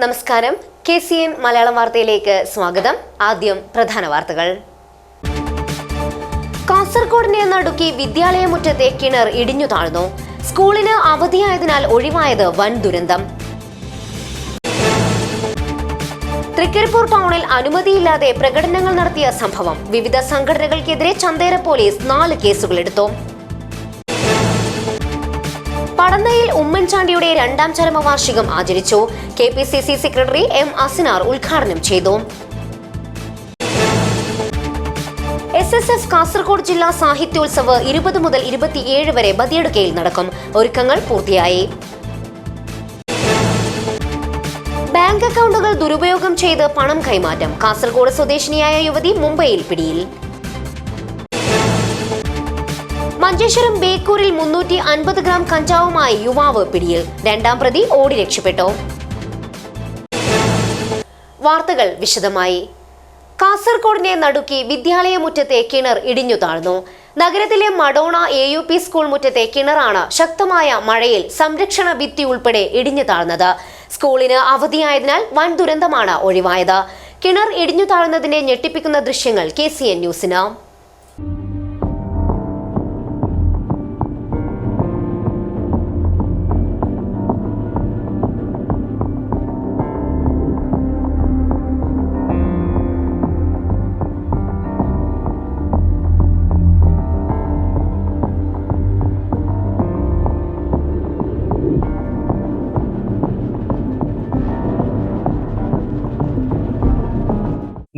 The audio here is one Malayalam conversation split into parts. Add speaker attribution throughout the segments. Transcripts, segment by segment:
Speaker 1: നമസ്കാരം. KCN മലയാളം വാർത്തയിലേക്ക് സ്വാഗതം. ആദ്യം പ്രധാന വാർത്തകൾ. കാസർഗോഡിനെ നടുക്കി വിദ്യാലയമുറ്റത്തെ കിണർ ഇടിഞ്ഞു താഴ്ന്നു. സ്കൂളിന് അവധിയായതിനാൽ ഒഴിവായത് വൻ ദുരന്തം. തൃക്കരിപ്പൂർ ടൗണിൽ അനുമതിയില്ലാതെ പ്രകടനങ്ങൾ നടത്തിയ സംഭവം. വിവിധ സംഘടനകൾക്കെതിരെ ചന്തേര പോലീസ് 4 കേസുകളെടുത്തു. പടന്നയിൽ ഉമ്മൻചാണ്ടിയുടെ 2ാം ചരമവാർഷികം ആചരിച്ചു. KPCC secretary M. അസിനാർ ഉദ്ഘാടനം ചെയ്തു. SSF കാസർഗോഡ് ജില്ലാ സാഹിത്യോത്സവ് 20 മുതൽ 27 വരെ ബദിയടുക്കയിൽ നടക്കും. ഒരുക്കങ്ങൾ പൂർത്തിയായി. ബാങ്ക് അക്കൗണ്ടുകൾ ദുരുപയോഗം ചെയ്ത് പണം കൈമാറ്റം. കാസർഗോഡ് സ്വദേശിനിയായ യുവതി മുംബൈയിൽ പിടിയിൽ. മഞ്ചേശ്വരം ബേക്കൂരിൽ 350 ഗ്രാം കഞ്ചാവുമായി യുവാവ് പിടിയിൽ. 2ാം പ്രതി ഓടി രക്ഷപ്പെട്ടു. വാർത്തകൾ വിശദമായി. കാസർഗോഡിനെ നടുക്കി വിദ്യാലയമുറ്റത്തെ കിണർ ഇടിഞ്ഞു താഴ്ന്നു. നഗരത്തിലെ മഡോണ AUP സ്കൂൾ മുറ്റത്തെ കിണറാണ് ശക്തമായ മഴയിൽ സംരക്ഷണ ഭിത്തി ഉൾപ്പെടെ ഇടിഞ്ഞു താഴ്ന്നത്. സ്കൂളിന് അവധിയായതിനാൽ വൻ ദുരന്തമാണ് ഒഴിവായത്. കിണർ ഇടിഞ്ഞു താഴ്ന്നതിന്റെ ഞെട്ടിപ്പിക്കുന്ന ദൃശ്യങ്ങൾ KCN ന്യൂസിന്.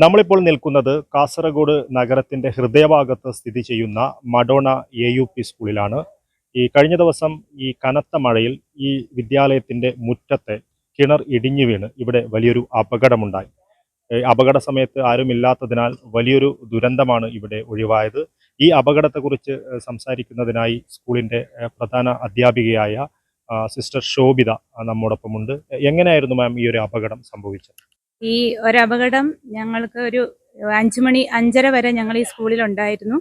Speaker 2: നമ്മളിപ്പോൾ നിൽക്കുന്നത് കാസർഗോഡ് നഗരത്തിന്റെ ഹൃദയഭാഗത്ത് സ്ഥിതി ചെയ്യുന്ന മഡോണ AUP സ്കൂളിലാണ്. ഈ കഴിഞ്ഞ ദിവസം ഈ കനത്ത മഴയിൽ ഈ വിദ്യാലയത്തിന്റെ മുറ്റത്തെ കിണർ ഇടിഞ്ഞു വീണ് ഇവിടെ വലിയൊരു അപകടമുണ്ടായി. അപകട സമയത്ത് ആരുമില്ലാത്തതിനാൽ വലിയൊരു ദുരന്തമാണ് ഇവിടെ ഒഴിവായത്. ഈ അപകടത്തെക്കുറിച്ച് സംസാരിക്കുന്നതിനായി സ്കൂളിന്റെ പ്രധാന അധ്യാപികയായ സിസ്റ്റർ ശോഭിത നമ്മോടൊപ്പമുണ്ട്. എങ്ങനെയായിരുന്നു മാം ഈ ഒരു അപകടം സംഭവിച്ചത്?
Speaker 3: ഈ ഒരപകടം ഞങ്ങൾക്ക് ഒരു 5:30 വരെ ഞങ്ങൾ ഈ സ്കൂളിലുണ്ടായിരുന്നു.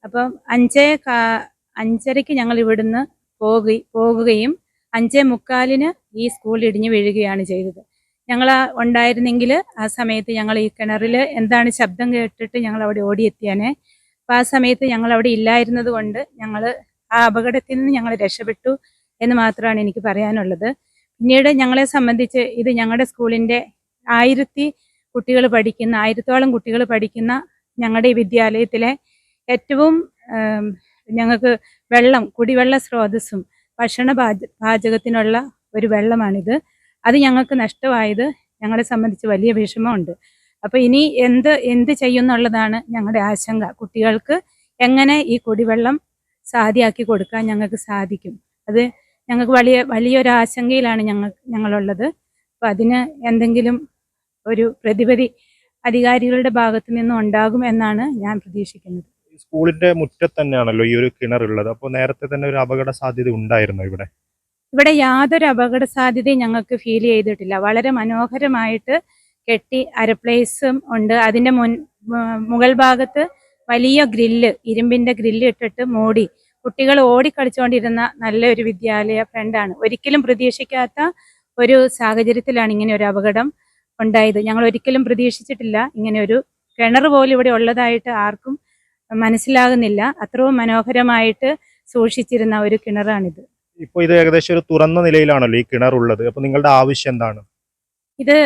Speaker 3: അപ്പം 5:05 ഞങ്ങൾ ഇവിടുന്ന് പോകുകയും 5:45 ഈ സ്കൂളിൽ ഇടിഞ്ഞു വീഴുകയാണ് ചെയ്തത്. ഞങ്ങൾ ഉണ്ടായിരുന്നെങ്കിൽ ആ സമയത്ത് ഞങ്ങൾ ഈ കിണറിൽ എന്താണ് ശബ്ദം കേട്ടിട്ട് ഞങ്ങൾ അവിടെ ഓടിയെത്തിയാനേ. അപ്പം ആ സമയത്ത് ഞങ്ങൾ അവിടെ ഇല്ലായിരുന്നത് കൊണ്ട് ഞങ്ങൾ ആ അപകടത്തിൽ നിന്ന് ഞങ്ങൾ രക്ഷപ്പെട്ടു എന്ന് മാത്രമാണ് എനിക്ക് പറയാനുള്ളത്. പിന്നീട് ഞങ്ങളെ സംബന്ധിച്ച് ഇത് ഞങ്ങളുടെ സ്കൂളിൻ്റെ 1000 കുട്ടികൾ പഠിക്കുന്ന 1000ഓളം കുട്ടികൾ പഠിക്കുന്ന ഞങ്ങളുടെ ഈ വിദ്യാലയത്തിലെ ഏറ്റവും ഞങ്ങൾക്ക് കുടിവെള്ള സ്രോതസ്സും ഭക്ഷണ പാചകത്തിനുള്ള ഒരു വെള്ളമാണിത്. അത് ഞങ്ങൾക്ക് നഷ്ടമായത് ഞങ്ങളെ സംബന്ധിച്ച് വലിയ വിഷമമുണ്ട്. അപ്പോൾ ഇനി എന്ത് ചെയ്യുന്നുള്ളതാണ് ഞങ്ങളുടെ ആശങ്ക. കുട്ടികൾക്ക് എങ്ങനെ ഈ കുടിവെള്ളം സാധ്യമാക്കി കൊടുക്കാൻ ഞങ്ങൾക്ക് സാധിക്കും, അത് ഞങ്ങൾക്ക് വലിയൊരു ആശങ്കയിലാണ് ഞങ്ങളുള്ളത്. അപ്പോൾ അതിന് എന്തെങ്കിലും ഒരു പ്രതിവിധി അധികാരികളുടെ ഭാഗത്തു നിന്നും ഉണ്ടാകും എന്നാണ് ഞാൻ പ്രതീക്ഷിക്കുന്നത്.
Speaker 2: സ്കൂളിന്റെ മുറ്റത്ത് തന്നെയാണല്ലോ ഈ ഒരു കിണർ ഉള്ളത്. അപ്പോൾ നേരത്തെ തന്നെ ഒരു അപകട സാധ്യത ഉണ്ടായിരുന്നോ ഇവിടെ
Speaker 3: യാതൊരു അപകട സാധ്യതയും ഞങ്ങൾക്ക് ഫീൽ ചെയ്തിട്ടില്ല. വളരെ മനോഹരമായിട്ട് കെട്ടി അരപ്ലേസും ഉണ്ട്. അതിന്റെ മുകൾ ഭാഗത്ത് വലിയ ഇരുമ്പിന്റെ ഗ്രില്ല് ഇട്ടിട്ട് മൂടി കുട്ടികൾ ഓടിക്കളിച്ചുകൊണ്ടിരുന്ന നല്ലൊരു വിദ്യാലയ ഫ്രണ്ടാണ്. ഒരിക്കലും പ്രതീക്ഷിക്കാത്ത ഒരു സാഹചര്യത്തിലാണ് ഇങ്ങനെ ഒരു അപകടം ഉണ്ടായത്. ഞങ്ങൾ ഒരിക്കലും പ്രതീക്ഷിച്ചിട്ടില്ല ഇങ്ങനെ ഒരു കിണർ പോലും ഇവിടെ ഉള്ളതായിട്ട് ആർക്കും മനസ്സിലാകുന്നില്ല. അത്രയും മനോഹരമായിട്ട് സൂക്ഷിച്ചിരുന്ന ഒരു കിണറാണിത്.
Speaker 2: ഇപ്പോൾ ഇത് ഏകദേശം ഒരു തുറന്ന നിലയിലാണല്ലോ ഈ കിണർ ഉള്ളത്. അപ്പോൾ നിങ്ങളുടെ ആവശ്യം എന്താണ്?
Speaker 3: ഇത്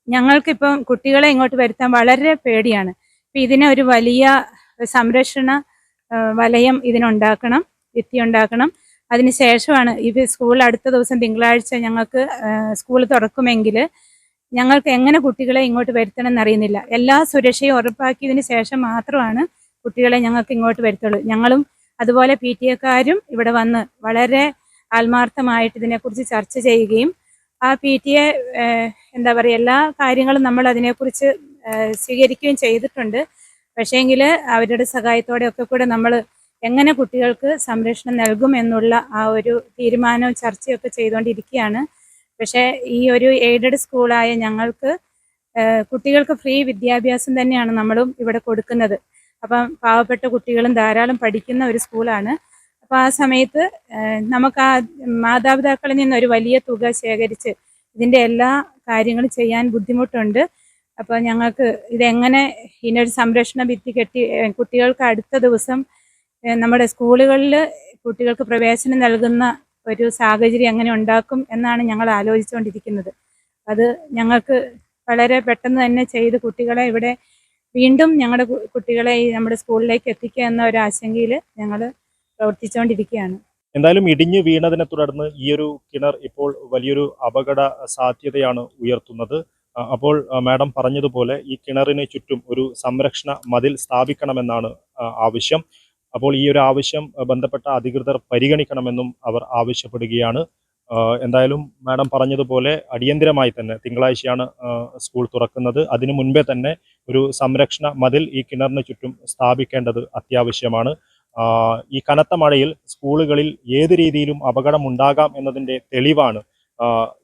Speaker 3: ഞങ്ങൾക്കിപ്പം കുട്ടികളെ ഇങ്ങോട്ട് വരുത്താൻ വളരെ പേടിയാണ്. ഇപ്പം ഇതിനെ ഒരു വലിയ സംരക്ഷണ വലയം ഇതിനുണ്ടാക്കണം, ഭിത്തി ഉണ്ടാക്കണം. അതിനുശേഷമാണ് ഇത് സ്കൂൾ അടുത്ത ദിവസം തിങ്കളാഴ്ച ഞങ്ങൾക്ക് സ്കൂൾ തുറക്കുമെങ്കിൽ ഞങ്ങൾക്ക് എങ്ങനെ കുട്ടികളെ ഇങ്ങോട്ട് വരുത്തണം എന്നറിയുന്നില്ല. എല്ലാ സുരക്ഷയും ഉറപ്പാക്കിയതിന് ശേഷം മാത്രമാണ് കുട്ടികളെ ഞങ്ങൾക്ക് ഇങ്ങോട്ട് വരുത്തുള്ളൂ. ഞങ്ങളും അതുപോലെ PTA ഇവിടെ വന്ന് വളരെ ആത്മാർത്ഥമായിട്ട് ഇതിനെക്കുറിച്ച് ചർച്ച ചെയ്യുകയും ആ PTA എല്ലാ കാര്യങ്ങളും നമ്മൾ അതിനെക്കുറിച്ച് സ്വീകരിക്കുകയും ചെയ്തിട്ടുണ്ട്. പക്ഷേങ്കിൽ അവരുടെ സഹായത്തോടെ ഒക്കെ കൂടെ നമ്മൾ എങ്ങനെ കുട്ടികൾക്ക് സംരക്ഷണം നൽകും എന്നുള്ള ആ ഒരു തീരുമാനവും ചർച്ചയൊക്കെ ചെയ്തുകൊണ്ടിരിക്കുകയാണ്. പക്ഷേ ഈ ഒരു എയ്ഡഡ് സ്കൂളായ ഞങ്ങൾക്ക് കുട്ടികൾക്ക് ഫ്രീ വിദ്യാഭ്യാസം തന്നെയാണ് നമ്മളും ഇവിടെ കൊടുക്കുന്നത്. അപ്പം പാവപ്പെട്ട കുട്ടികളും ധാരാളം പഠിക്കുന്ന ഒരു സ്കൂളാണ്. അപ്പോൾ ആ സമയത്ത് നമുക്ക് ആ മാതാപിതാക്കളിൽ നിന്ന് ഒരു വലിയ തുക ശേഖരിച്ച് ഇതിൻ്റെ എല്ലാ കാര്യങ്ങൾ ചെയ്യാൻ ബുദ്ധിമുട്ടുണ്ട്. അപ്പോൾ ഞങ്ങൾക്ക് ഇതെങ്ങനെ ഇതിനൊരു സംരക്ഷണ ഭിത്തി കെട്ടി കുട്ടികൾക്ക് അടുത്ത ദിവസം നമ്മുടെ സ്കൂളുകളിൽ കുട്ടികൾക്ക് പ്രവേശനം നൽകുന്ന ഒരു സാഹചര്യം എങ്ങനെ ഉണ്ടാക്കും എന്നാണ് ഞങ്ങൾ ആലോചിച്ചുകൊണ്ടിരിക്കുന്നത്. അത് ഞങ്ങൾക്ക് വളരെ പെട്ടെന്ന് തന്നെ ചെയ്ത് കുട്ടികളെ ഇവിടെ വീണ്ടും ഞങ്ങളുടെ കുട്ടികളെ നമ്മുടെ സ്കൂളിലേക്ക് എത്തിക്കുക എന്ന ഒരു ആശങ്കയിൽ ഞങ്ങൾ പ്രവർത്തിച്ചുകൊണ്ടിരിക്കുകയാണ്.
Speaker 2: എന്തായാലും ഇടിഞ്ഞു വീണതിനെ തുടർന്ന് ഈ ഒരു കിണർ ഇപ്പോൾ വലിയൊരു അപകട സാധ്യതയാണ് ഉയർത്തുന്നത്. അപ്പോൾ മാഡം പറഞ്ഞതുപോലെ ഈ കിണറിന് ചുറ്റും ഒരു സംരക്ഷണ മതിൽ സ്ഥാപിക്കണമെന്നാണ് ആവശ്യം. അപ്പോൾ ഈ ഒരു ആവശ്യം ബന്ധപ്പെട്ട അധികൃതർ പരിഗണിക്കണമെന്നും അവർ ആവശ്യപ്പെടുകയാണ്. എന്തായാലും മാഡം പറഞ്ഞതുപോലെ അടിയന്തിരമായി തന്നെ തിങ്കളാഴ്ചയാണ് സ്കൂൾ തുറക്കുന്നത്. അതിനു മുൻപേ തന്നെ ഒരു സംരക്ഷണ മതിൽ ഈ കിണറിന് ചുറ്റും സ്ഥാപിക്കേണ്ടത് അത്യാവശ്യമാണ്. ഈ കനത്ത മഴയിൽ സ്കൂളുകളിൽ ഏത് രീതിയിലും അപകടമുണ്ടാകാം എന്നതിൻ്റെ തെളിവാണ്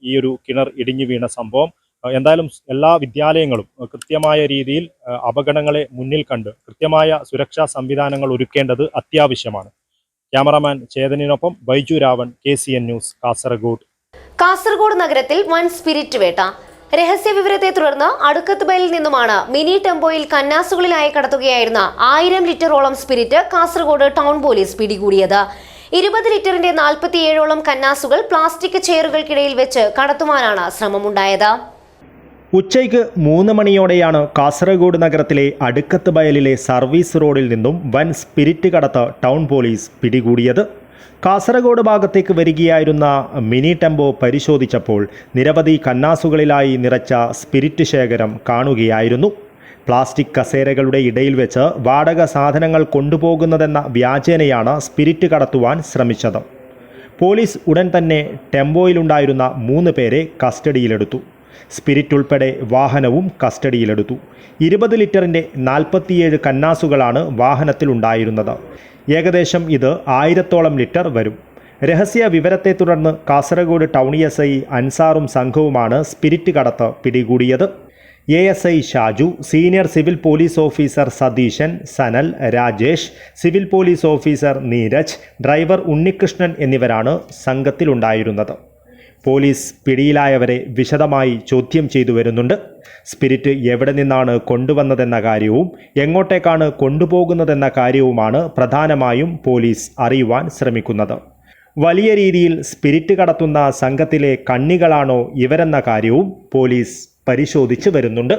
Speaker 2: ഈ ഒരു കിണർ ഇടിഞ്ഞു വീണ സംഭവം. എന്തായാലും എല്ലാ വിദ്യാലയങ്ങളും കൃത്യമായ രീതിയിൽ അപകടങ്ങളെ മുന്നിൽ കണ്ട് കൃത്യമായ സുരക്ഷാ സംവിധാനങ്ങൾ ഒരുക്കേണ്ടത് അത്യാവശ്യമാണ്. ക്യാമറാമാൻ ചേതനിനൊപ്പം ബൈജു രാവൺ, KCN ന്യൂസ്, കാസർഗോഡ്.
Speaker 1: കാസർഗോഡ് നഗരത്തിൽ വൻ സ്പിരിറ്റ് വേട്ട. രഹസ്യ വിവരത്തെ തുടർന്ന് അടുക്കത്തുബൈലിൽ നിന്നുമാണ് മിനി ടെമ്പോയിൽ കന്നാസുകളിലായി കടത്തുകയായിരുന്ന 1000 ലിറ്ററോളം സ്പിരിറ്റ് കാസർഗോഡ് ടൗൺ പോലീസ് പിടികൂടിയത്. 20 ലിറ്ററിന്റെ 47ഓളം കന്നാസുകൾ പ്ലാസ്റ്റിക് ചെയറുകൾക്കിടയിൽ വെച്ച് കടത്തുവാനാണ് ശ്രമമുണ്ടായത്.
Speaker 2: ഉച്ചയ്ക്ക് 3 മണിയോടെയാണ് കാസർഗോഡ് നഗരത്തിലെ അടുക്കത്ത് ബയലിലെ സർവീസ് റോഡിൽ നിന്നും വൻ സ്പിരിറ്റ് കടത്ത് ടൗൺ പോലീസ് പിടികൂടിയത്. കാസർഗോഡ് ഭാഗത്തേക്ക് വരികയായിരുന്ന മിനി ടെമ്പോ പരിശോധിച്ചപ്പോൾ നിരവധി കന്നാസുകളിലായി നിറച്ച സ്പിരിറ്റ് ശേഖരം കാണുകയായിരുന്നു. പ്ലാസ്റ്റിക് കസേരകളുടെ ഇടയിൽ വെച്ച് വാടക സാധനങ്ങൾ കൊണ്ടുപോകുന്നതെന്ന വ്യാജേനയാണ് സ്പിരിറ്റ് കടത്തുവാൻ ശ്രമിച്ചത്. പോലീസ് ഉടൻ തന്നെ ടെമ്പോയിലുണ്ടായിരുന്ന 3 പേരെ കസ്റ്റഡിയിലെടുത്തു. സ്പിരിറ്റ് ഉൾപ്പെടെ വാഹനവും കസ്റ്റഡിയിലെടുത്തു. 20 ലിറ്ററിൻ്റെ 47 കന്നാസുകളാണ് വാഹനത്തിലുണ്ടായിരുന്നത്. ഏകദേശം ഇത് 1000ഓളം ലിറ്റർ വരും. രഹസ്യ വിവരത്തെ തുടർന്ന് കാസർഗോഡ് ടൗൺ SI അൻസാറും സംഘവുമാണ് സ്പിരിറ്റ് കടത്ത് പിടികൂടിയത്. ASI Shaju, senior civil police officer Satheesan, Sanal, Rajesh, civil police officer Neeraj, driver Unnikrishnan എന്നിവരാണ് സംഘത്തിലുണ്ടായിരുന്നത്. പോലീസ് പിടിയിലായവരെ വിശദമായി ചോദ്യം ചെയ്തു വരുന്നുണ്ട്. സ്പിരിറ്റ് എവിടെ നിന്നാണ് കൊണ്ടുവന്നതെന്ന കാര്യവും എങ്ങോട്ടേക്കാണ് കൊണ്ടുപോകുന്നതെന്ന കാര്യവുമാണ് പ്രധാനമായും പോലീസ് അറിയുവാൻ ശ്രമിക്കുന്നത്. വലിയ രീതിയിൽ സ്പിരിറ്റ് കടത്തുന്ന സംഘത്തിലെ കണ്ണികളാണോ ഇവരെന്ന കാര്യവും പോലീസ് പരിശോധിച്ചു വരുന്നുണ്ട്.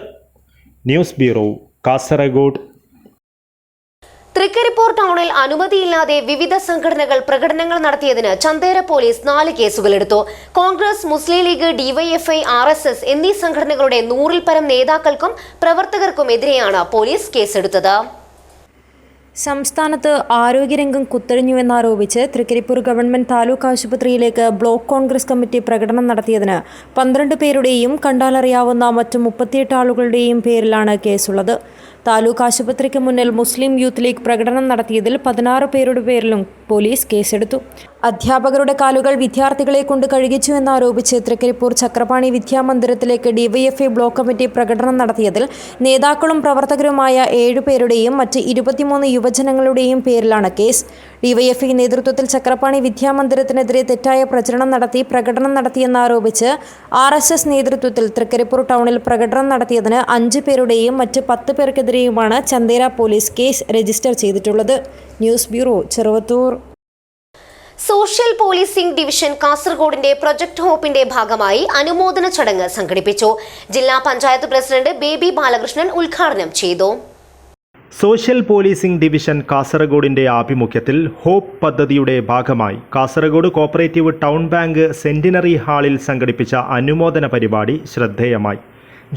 Speaker 2: News bureau, Kasaragod.
Speaker 1: തൃക്കരിപ്പൂർ ടൗണിൽ അനുമതിയില്ലാതെ വിവിധ സംഘടനകൾ പ്രകടനങ്ങൾ നടത്തിയതിന് ചന്തേര പോലീസ് 4 കേസുകളെടുത്തു. കോൺഗ്രസ്, മുസ്ലിം ലീഗ്, DYFI, RSS എന്നീ സംഘടനകളുടെ 100-ൽ പരം നേതാക്കൾക്കും പ്രവർത്തകർക്കും എതിരെയാണ് പോലീസ് കേസെടുത്തത്.
Speaker 4: സംസ്ഥാനത്ത് ആരോഗ്യരംഗം കുത്തഴിഞ്ഞുവെന്നാരോപിച്ച് തൃക്കരിപ്പൂർ ഗവൺമെന്റ് താലൂക്ക് ആശുപത്രിയിലേക്ക് ബ്ലോക്ക് കോൺഗ്രസ് കമ്മിറ്റി പ്രകടനം നടത്തിയതിന് 12 പേരുടെയും കണ്ടാലറിയാവുന്ന മറ്റ് 38 ആളുകളുടെയും പേരിലാണ് കേസുള്ളത്. താലൂക്ക് ആശുപത്രിക്ക് മുന്നിൽ മുസ്ലിം യൂത്ത് ലീഗ് പ്രകടനം നടത്തിയതിൽ 16 പേരുടെ പേരിലും പോലീസ് കേസെടുത്തു. അധ്യാപകരുടെ കാലുകൾ വിദ്യാർത്ഥികളെ കൊണ്ട് കഴുകിച്ചു എന്നാരോപിച്ച് തൃക്കരിപ്പൂർ ചക്രപാണി വിദ്യാമന്ദിരത്തിലേക്ക് DYFI ബ്ലോക്ക് കമ്മിറ്റി പ്രകടനം നടത്തിയതിൽ നേതാക്കളും പ്രവർത്തകരുമായ 7 പേരുടെയും മറ്റ് 23 യുവജനങ്ങളുടെയും പേരിലാണ് കേസ്. DYFI നേതൃത്വത്തിൽ ചക്രപാണി വിദ്യാമന്ദിരത്തിനെതിരെ തെറ്റായ പ്രചരണം നടത്തി പ്രകടനം നടത്തിയെന്നാരോപിച്ച് RSS നേതൃത്വത്തിൽ തൃക്കരിപ്പൂർ ടൗണിൽ പ്രകടനം നടത്തിയതിന് 5 പേരുടെയും മറ്റ് 10 പേർക്കെതിരെയുമാണ് ചന്തേര പോലീസ് കേസ് രജിസ്റ്റർ ചെയ്തിട്ടുള്ളത്. News bureau, Cheruvathur.
Speaker 1: Social policing division കാസർഗോഡിന്റെ പ്രൊജക്ട് ഹോപ്പിന്റെ ഭാഗമായി അനുമോദന ചടങ്ങ് സംഘടിപ്പിച്ചു. ജില്ലാ പഞ്ചായത്ത് പ്രസിഡന്റ് ബേബി ബാലകൃഷ്ണൻ ഉദ്ഘാടനം ചെയ്തു.
Speaker 2: സോഷ്യൽ പോലീസിംഗ് ഡിവിഷൻ കാസർഗോഡിന്റെ ആഭിമുഖ്യത്തിൽ ഹോപ്പ് പദ്ധതിയുടെ ഭാഗമായി Kasaragod cooperative town bank centenary ഹാളിൽ സംഘടിപ്പിച്ച അനുമോദന പരിപാടി ശ്രദ്ധേയമായി.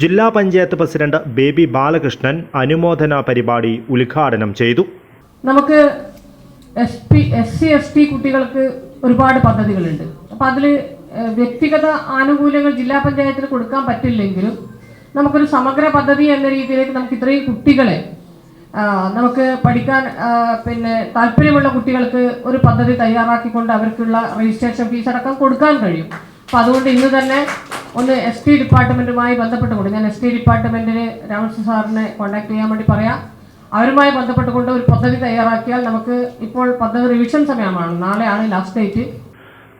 Speaker 2: ജില്ലാ പഞ്ചായത്ത് പ്രസിഡന്റ് ബേബി ബാലകൃഷ്ണൻ അനുമോദന പരിപാടി ഉദ്ഘാടനം ചെയ്തു.
Speaker 5: നമുക്ക് SC/ST കുട്ടികൾക്ക് ഒരുപാട് പദ്ധതികളുണ്ട്. അപ്പം അതിൽ വ്യക്തിഗത ആനുകൂല്യങ്ങൾ ജില്ലാ പഞ്ചായത്തിന് കൊടുക്കാൻ പറ്റില്ലെങ്കിലും നമുക്കൊരു സമഗ്ര പദ്ധതി എന്ന രീതിയിലേക്ക് നമുക്ക് ഇത്രയും കുട്ടികളെ നമുക്ക് പഠിക്കാൻ താല്പര്യമുള്ള കുട്ടികൾക്ക് ഒരു പദ്ധതി തയ്യാറാക്കിക്കൊണ്ട് അവർക്കുള്ള രജിസ്ട്രേഷൻ ഫീസ് അടക്കം കൊടുക്കാൻ കഴിയും. അപ്പം അതുകൊണ്ട് ഇന്ന് തന്നെ ഒന്ന് ST ഡിപ്പാർട്ട്മെൻറ്റുമായി ബന്ധപ്പെട്ടുകൊണ്ട് ഞാൻ ST ഡിപ്പാർട്ട്മെൻറ്റിന് രാമകൃഷ്ണൻ സാറിനെ കോൺടാക്ട് ചെയ്യാൻ വേണ്ടി പറയാം. അവരുമായി ബന്ധപ്പെട്ടുകൊണ്ട് ഒരു പദ്ധതി തയ്യാറാക്കിയാൽ നമുക്ക് ഇപ്പോൾ പദ്ധതി റിവിഷൻ സമയമാണ്, നാളെയാണ് ലാസ്റ്റ് ഡേറ്റ്.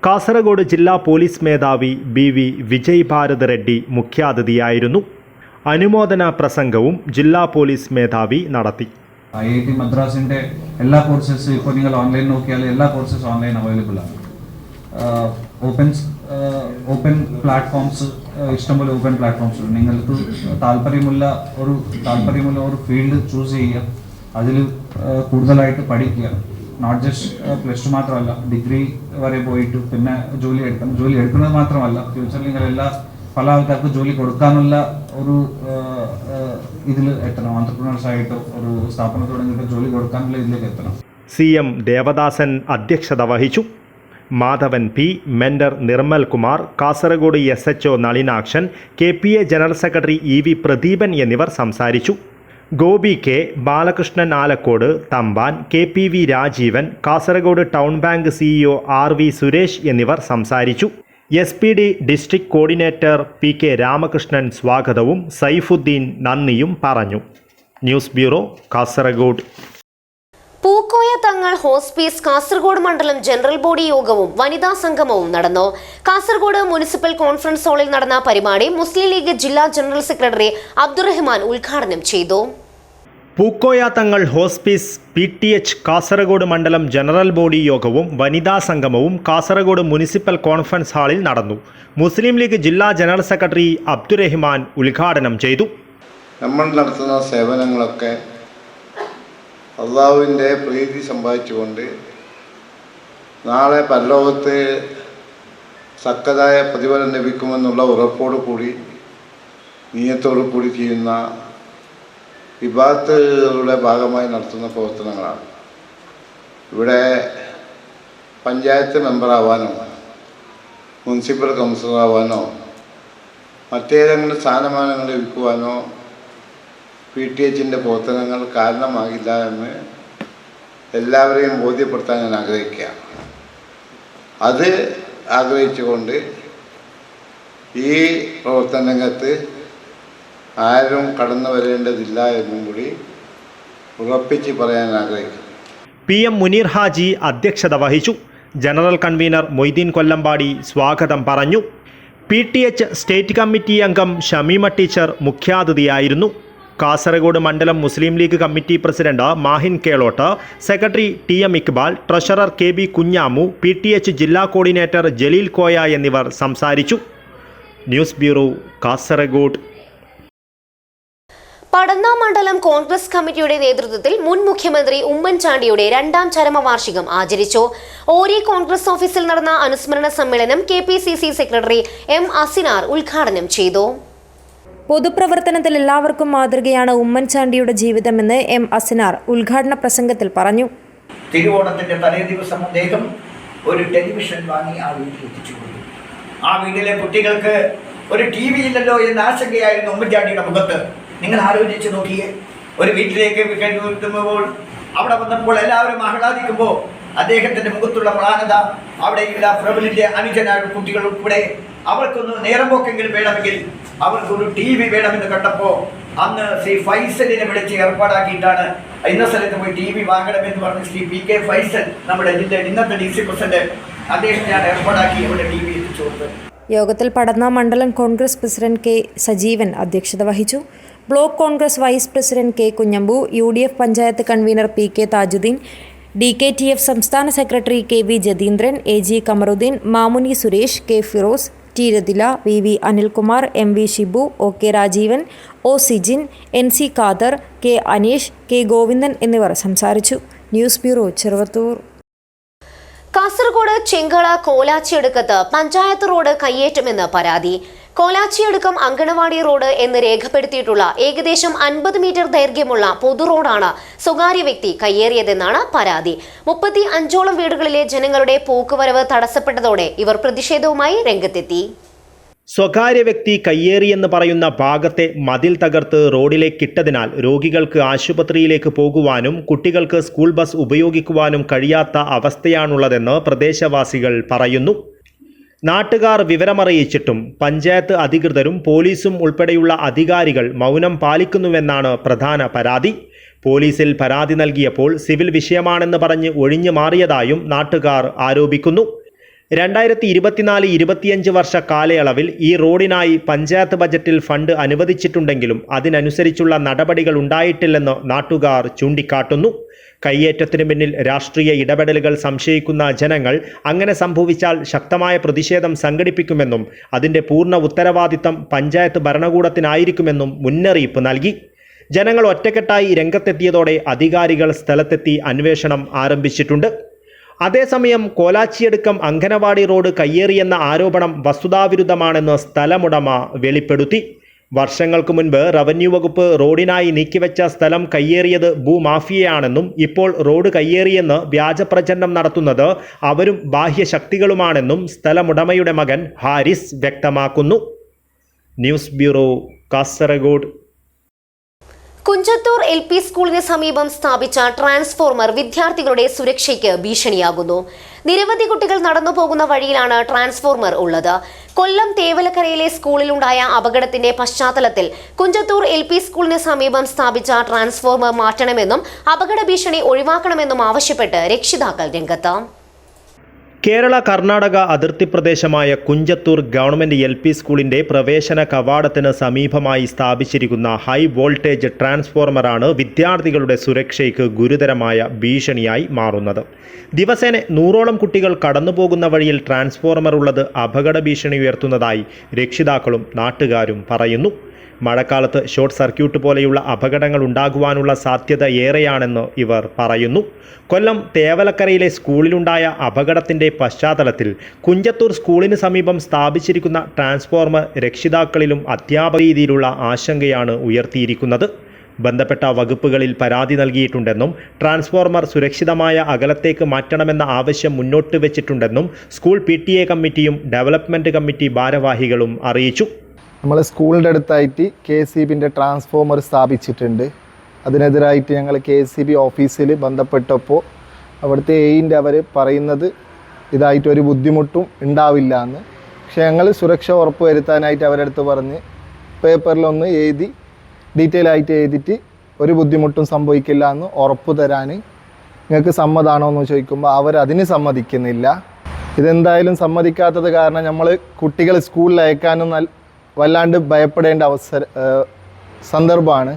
Speaker 2: കാസർഗോഡ് ജില്ലാ പോലീസ് മേധാവി BV വിജയ് ഭാരത് റെഡ്ഡി മുഖ്യാതിഥിയായിരുന്നു. അനുമോദന പ്രസംഗവും ജില്ലാ പോലീസ് മേധാവി നടത്തി.
Speaker 6: IIT മദ്രാസിൻ്റെ എല്ലാ കോഴ്സസ് ഇപ്പോൾ നിങ്ങൾ ഓൺലൈൻ നോക്കിയാൽ എല്ലാ കോഴ്സസ് ഓൺലൈൻ അവൈലബിൾ ആണ്. ഓപ്പൺ പ്ലാറ്റ്ഫോംസ്, ഇഷ്ടംപോലെ ഓപ്പൺ പ്ലാറ്റ്ഫോംസ് ഉണ്ട്. നിങ്ങൾക്ക് താല്പര്യമുള്ള ഒരു ഫീൽഡ് ചൂസ് ചെയ്യുക, അതിൽ കൂടുതലായിട്ട് പഠിക്കുക. നോട്ട് ജസ്റ്റ് പ്ലസ് ടു മാത്രമല്ല, ഡിഗ്രി വരെ പോയിട്ട് പിന്നെ ജോലി എടുക്കുന്നത് മാത്രമല്ല, ഫ്യൂച്ചറിൽ നിങ്ങൾ പല ആൾക്കാർക്ക് ജോലി കൊടുക്കാനുള്ള ഒരു ഇതിൽ എത്തണം. ഓൺട്രപ്രണേഴ്സ് ആയിട്ടോ ഒരു സ്ഥാപനം തുടങ്ങിയിട്ട് ജോലി കൊടുക്കാനുള്ള ഇതിലേക്ക് എത്തണം.
Speaker 2: CM ദേവദാസൻ അധ്യക്ഷത വഹിച്ചു. Madhavan P, mentor Nirmal Kumar, Kasaragod SHO Nalinakshan, KPA general secretary EV Pradeepan എന്നിവർ സംസാരിച്ചു. Gopi K, Balakrishnan Alakode, Thampan, KPV Rajeevan, Kasaragod town bank CEO RV Suresh എന്നിവർ സംസാരിച്ചു. SPD district coordinator PK Ramakrishnan സ്വാഗതവും സൈഫുദ്ദീൻ നന്ദിയും പറഞ്ഞു. News bureau, Kasaragod.
Speaker 1: Pookoya Thangal hospice Kasaragod മണ്ഡലം ജനറൽ ബോഡി യോഗവും വനിതാ സംഗമവും നടന്നു. കാസർഗോഡ് മുനിസിപ്പൽ കോൺഫറൻസ് ഹാളിൽ നടന്ന പരിപാടി മുസ്ലിം ലീഗ് ജില്ലാ ജനറൽ സെക്രട്ടറി അബ്ദുറഹ്മാൻ ഉദ്ഘാടനം ചെയ്തു.
Speaker 2: പൂക്കോയ തങ്ങൾ ഹോസ്പീസ് PTH കാസർഗോഡ് മണ്ഡലം ജനറൽ ബോഡി യോഗവും വനിതാ സംഗമവും കാസർഗോഡ് മുനിസിപ്പൽ കോൺഫറൻസ് ഹാളിൽ നടന്നു. മുസ്ലിം ലീഗ് ജില്ലാ ജനറൽ സെക്രട്ടറി അബ്ദുറഹ്മാൻ ഉദ്ഘാടനം ചെയ്തു.
Speaker 7: നമ്മൾ നടത്തുന്ന സേവനങ്ങളൊക്കെ അള്ളാഹുവിൻ്റെ പ്രീതി സമ്പാദിച്ചുകൊണ്ട് നാളെ പരലോകത്ത് തക്കതായ പ്രതിഫലം ലഭിക്കുമെന്നുള്ള ഉറപ്പോടു കൂടി നിയത്തോടു കൂടി ചെയ്യുന്ന വിഭാഗങ്ങളുടെ ഭാഗമായി നടത്തുന്ന പ്രവർത്തനങ്ങളാണ്. ഇവിടെ പഞ്ചായത്ത് മെമ്പറാവാനോ മുനിസിപ്പൽ കൗൺസിലറാവാനോ മറ്റേതെങ്കിലും സ്ഥാനമാനങ്ങൾ ലഭിക്കുവാനോ PTHൻ്റെ പ്രവർത്തനങ്ങൾ കാരണമാകില്ല എന്ന് എല്ലാവരെയും ബോധ്യപ്പെടുത്താൻ ഞാൻ ആഗ്രഹിക്കുകയാണ്. അത് ആഗ്രഹിച്ചുകൊണ്ട് ഈ പ്രവർത്തന രംഗത്ത് ആരും കടന്നു വരേണ്ടതില്ല എന്നും കൂടി ഉറപ്പിച്ച് പറയാൻ ആഗ്രഹിക്കുന്നു.
Speaker 2: PM മുനീർ ഹാജി അധ്യക്ഷത വഹിച്ചു. ജനറൽ കൺവീനർ മൊയ്തീൻ കൊല്ലമ്പാടി സ്വാഗതം പറഞ്ഞു. PTH സ്റ്റേറ്റ് കമ്മിറ്റി അംഗം ഷമീമ ടീച്ചർ മുഖ്യാതിഥിയായിരുന്നു. കാസർഗോഡ് മണ്ഡലം Muslim League committee president Mahin Kelott, secretary TM Iqbal, treasurer KB Kunhamu, PTH ജില്ലാ കോർഡിനേറ്റർ ജലീൽ കോയ എന്നിവർ സംസാരിച്ചു. News bureau, Kasaragod.
Speaker 1: പടന്ന മണ്ഡലം കോൺഗ്രസ് കമ്മിറ്റിയുടെ നേതൃത്വത്തിൽ മുൻ മുഖ്യമന്ത്രി ഉമ്മൻചാണ്ടിയുടെ 2ാം ചരമവാർഷികം ആചരിച്ചു. ഓരി കോൺഗ്രസ് ഓഫീസിൽ നടന്ന അനുസ്മരണ സമ്മേളനം KPCC സെക്രട്ടറി M അസിനാർ ഉദ്ഘാടനം ചെയ്തു.
Speaker 4: പൊതുപ്രവർത്തനത്തിൽ എല്ലാവർക്കും മാതൃകയാണ് ഉമ്മൻചാണ്ടിയുടെ ജീവിതമെന്ന് M അസിനാർ ഉദ്ഘാടന പ്രസംഗത്തിൽ പറഞ്ഞു.
Speaker 8: തിരുവോണത്തിന്റെ തലേ ദിവസം അദ്ദേഹം ഒരു ടെലിവിഷൻ വാങ്ങി ആ വീട്ടിൽ എത്തിച്ചു കൊടുത്തു. ആ വീട്ടിലെ കുട്ടികൾക്ക് ഒരു TV ഇല്ലല്ലോ എന്ന ആശങ്കയായിരുന്നു ഉമ്മൻചാണ്ടിയുടെ മുഖത്ത്. നിങ്ങൾ ആലോചിച്ച് നോക്കിയേ, ഒരു വീട്ടിലേക്ക് എത്തുമ്പോൾ അവിടെ വന്നപ്പോൾ എല്ലാവരും ആഹ്ലാദിക്കുമ്പോൾ അദ്ദേഹത്തിന്റെ മുഖത്തുള്ള പ്രാണത, അവിടെയുള്ള പ്രബലിന്റെ അനുജനായ കുട്ടികൾ ഉൾപ്പെടെ അവർക്കൊന്ന് നേരം പോക്കെങ്കിലും വേണമെങ്കിൽ അവർക്കൊരു TV വേണമെന്ന് കണ്ടപ്പോൾ അന്ന് ശ്രീ ഫൈസലിനെ വിളിച്ച് ഏർപ്പാടാക്കിയിട്ടാണ് ഇന്ന സ്ഥലത്ത് പോയി TV വാങ്ങണമെന്ന് പറഞ്ഞ് ശ്രീ PK ഫൈസൽ, നമ്മുടെ ഇന്നത്തെ DC പ്രസിഡന്റ്, അദ്ദേഹത്തിനാണ് ഏർപ്പാടാക്കി ഇവിടെ TV എത്തിച്ചു കൊടുത്തത്.
Speaker 4: യോഗത്തിൽ പടന്ന മണ്ഡലം കോൺഗ്രസ് പ്രസിഡന്റ് K സജീവൻ അധ്യക്ഷത വഹിച്ചു. Block Congress vice president K Kunhambu, UDF panchayat convener PK Tajuddin, DKTF സംസ്ഥാന secretary KV Jatheendran, AG Kamaruddin, Mamuni Suresh, K Firoz, T Rathila, VV Anilkumar, MV Shibu, OK Rajeevan, O Sijin, NC Khader, K Aneesh, K Govindan എന്നിവർ സംസാരിച്ചു. News bureau, Cheruvathur.
Speaker 1: കാസർഗോഡ് ചെങ്കള കോലാച്ചിയടുക്കത്ത് പഞ്ചായത്ത് റോഡ് കയ്യേറ്റമെന്ന് പരാതി. കോലാച്ചിയടുക്കം അങ്കണവാടി റോഡ് എന്ന് രേഖപ്പെടുത്തിയിട്ടുള്ള ഏകദേശം 50 മീറ്റർ ദൈർഘ്യമുള്ള പൊതു റോഡാണ് സ്വകാര്യ വ്യക്തി കയ്യേറിയതെന്നാണ് പരാതി. 35ഓളം വീടുകളിലെ ജനങ്ങളുടെ പോക്കുവരവ് തടസ്സപ്പെട്ടതോടെ ഇവർ പ്രതിഷേധവുമായി രംഗത്തെത്തി.
Speaker 2: സ്വകാര്യ വ്യക്തി കയ്യേറിയെന്ന് പറയുന്ന ഭാഗത്തെ മതിൽ തകർത്ത് റോഡിലേക്കിട്ടതിനാൽ രോഗികൾക്ക് ആശുപത്രിയിലേക്ക് പോകുവാനും കുട്ടികൾക്ക് സ്കൂൾ ബസ് ഉപയോഗിക്കുവാനും കഴിയാത്ത അവസ്ഥയാണുള്ളതെന്ന് പ്രദേശവാസികൾ പറയുന്നു. നാട്ടുകാർ വിവരമറിയിച്ചിട്ടും പഞ്ചായത്ത് അധികൃതരും പോലീസും ഉൾപ്പെടെയുള്ള അധികാരികൾ മൗനം പാലിക്കുന്നുവെന്നാണ് പ്രധാന പരാതി. പോലീസിൽ പരാതി നൽകിയപ്പോൾ സിവിൽ വിഷയമാണെന്ന് പറഞ്ഞ് ഒഴിഞ്ഞു മാറിയതായും നാട്ടുകാർ ആരോപിക്കുന്നു. 2024-25 വർഷ കാലയളവിൽ ഈ റോഡിനായി പഞ്ചായത്ത് ബജറ്റിൽ ഫണ്ട് അനുവദിച്ചിട്ടുണ്ടെങ്കിലും അതിനനുസരിച്ചുള്ള നടപടികൾ ഉണ്ടായിട്ടില്ലെന്ന് നാട്ടുകാർ ചൂണ്ടിക്കാട്ടുന്നു. കയ്യേറ്റത്തിന് പിന്നിൽ രാഷ്ട്രീയ ഇടപെടലുകൾ സംശയിക്കുന്ന ജനങ്ങൾ അങ്ങനെ സംഭവിച്ചാൽ ശക്തമായ പ്രതിഷേധം സംഘടിപ്പിക്കുമെന്നും അതിൻ്റെ പൂർണ്ണ ഉത്തരവാദിത്തം പഞ്ചായത്ത് ഭരണകൂടത്തിനായിരിക്കുമെന്നും മുന്നറിയിപ്പ് നൽകി. ജനങ്ങൾ ഒറ്റക്കെട്ടായി രംഗത്തെത്തിയതോടെ അധികാരികൾ സ്ഥലത്തെത്തി അന്വേഷണം ആരംഭിച്ചിട്ടുണ്ട്. അതേസമയം കോലാച്ചിയടുക്കം അങ്കനവാടി റോഡ് കയ്യേറിയെന്ന ആരോപണം വസ്തുതാവിരുദ്ധമാണെന്ന് സ്ഥലമുടമ വെളിപ്പെടുത്തി. വർഷങ്ങൾക്ക് മുൻപ് റവന്യൂ വകുപ്പ് റോഡിനായി നീക്കിവെച്ച സ്ഥലം കയ്യേറിയത് ഭൂമാഫിയയാണെന്നും ഇപ്പോൾ റോഡ് കയ്യേറിയെന്ന് വ്യാജപ്രചരണം നടത്തുന്നത് അവരും ബാഹ്യശക്തികളുമാണെന്നും സ്ഥലമുടമയുടെ മകൻ ഹാരിസ് വ്യക്തമാക്കുന്നു. News bureau, Kasaragod.
Speaker 1: Kunjathur LP സ്കൂളിന് സമീപം സ്ഥാപിച്ച ട്രാൻസ്ഫോർമർ വിദ്യാർത്ഥികളുടെ സുരക്ഷയ്ക്ക് ഭീഷണിയാകുന്നു. നിരവധി കുട്ടികൾ നടന്നു പോകുന്ന വഴിയിലാണ് ട്രാൻസ്ഫോർമർ ഉള്ളത്. കൊല്ലം തേവലക്കരയിലെ സ്കൂളിലുണ്ടായ അപകടത്തിന്റെ പശ്ചാത്തലത്തിൽ കുഞ്ചത്തൂർ LP സ്കൂളിന് സമീപം സ്ഥാപിച്ച ട്രാൻസ്ഫോർമർ മാറ്റണമെന്നും അപകട ഭീഷണി ഒഴിവാക്കണമെന്നും ആവശ്യപ്പെട്ട് രക്ഷിതാക്കൾ രംഗത്ത്.
Speaker 2: കേരള കർണാടക അതിർത്തി പ്രദേശമായ കുഞ്ചത്തൂർ ഗവൺമെൻറ് LP സ്കൂളിൻ്റെ പ്രവേശന കവാടത്തിന് സമീപമായി സ്ഥാപിച്ചിരിക്കുന്ന ഹൈ വോൾട്ടേജ് ട്രാൻസ്ഫോർമറാണ് വിദ്യാർത്ഥികളുടെ സുരക്ഷയ്ക്ക് ഗുരുതരമായ ഭീഷണിയായി മാറുന്നത്. ദിവസേന 100ഓളം കുട്ടികൾ കടന്നുപോകുന്ന വഴിയിൽ ട്രാൻസ്ഫോർമർ ഉള്ളത് അപകട ഭീഷണി ഉയർത്തുന്നതായി രക്ഷിതാക്കളും നാട്ടുകാരും പറയുന്നു. മഴക്കാലത്ത് ഷോർട്ട് സർക്യൂട്ട് പോലെയുള്ള അപകടങ്ങൾ ഉണ്ടാകുവാനുള്ള സാധ്യത ഏറെയാണെന്ന് ഇവർ പറയുന്നു. കൊല്ലം തേവലക്കരയിലെ സ്കൂളിലുണ്ടായ അപകടത്തിൻ്റെ പശ്ചാത്തലത്തിൽ കുഞ്ചത്തൂർ സ്കൂളിന് സമീപം സ്ഥാപിച്ചിരിക്കുന്ന ട്രാൻസ്ഫോർമർ രക്ഷിതാക്കളിലും അധ്യാപക രീതിയിലുള്ള ആശങ്കയാണ് ഉയർത്തിയിരിക്കുന്നത്. ബന്ധപ്പെട്ട വകുപ്പുകളിൽ പരാതി നൽകിയിട്ടുണ്ടെന്നും ട്രാൻസ്ഫോർമർ സുരക്ഷിതമായ അകലത്തേക്ക് മാറ്റണമെന്ന ആവശ്യം മുന്നോട്ട് വെച്ചിട്ടുണ്ടെന്നും സ്കൂൾ PTA കമ്മിറ്റിയും ഡെവലപ്മെൻറ്റ് കമ്മിറ്റി ഭാരവാഹികളും അറിയിച്ചു.
Speaker 9: നമ്മൾ സ്കൂളിൻ്റെ അടുത്തായിട്ട് KCBൻ്റെ ട്രാൻസ്ഫോമർ സ്ഥാപിച്ചിട്ടുണ്ട്. അതിനെതിരായിട്ട് ഞങ്ങൾ KCB ഓഫീസിൽ ബന്ധപ്പെട്ടപ്പോൾ അവിടുത്തെ AEൻ്റെ അവർ പറയുന്നത് ഇതായിട്ടൊരു ബുദ്ധിമുട്ടും ഉണ്ടാവില്ല എന്ന്. പക്ഷേ ഞങ്ങൾ സുരക്ഷ ഉറപ്പ് വരുത്താനായിട്ട് അവരുടെ അടുത്ത് പറഞ്ഞ് പേപ്പറിലൊന്ന് എഴുതി ഡീറ്റെയിൽ ആയിട്ട് എഴുതിയിട്ട് ഒരു ബുദ്ധിമുട്ടും സംഭവിക്കില്ല എന്ന് ഉറപ്പ് തരാൻ നിങ്ങൾക്ക് സമ്മതമാണോ എന്ന് ചോദിക്കുമ്പോൾ അവർ അതിന് സമ്മതിക്കുന്നില്ല. ഇതെന്തായാലും സമ്മതിക്കാത്തത് കാരണം നമ്മൾ കുട്ടികൾ സ്കൂളിൽ അയക്കാനും വല്ലാണ്ട് ഭയപ്പെടേണ്ട സന്ദർഭമാണ്.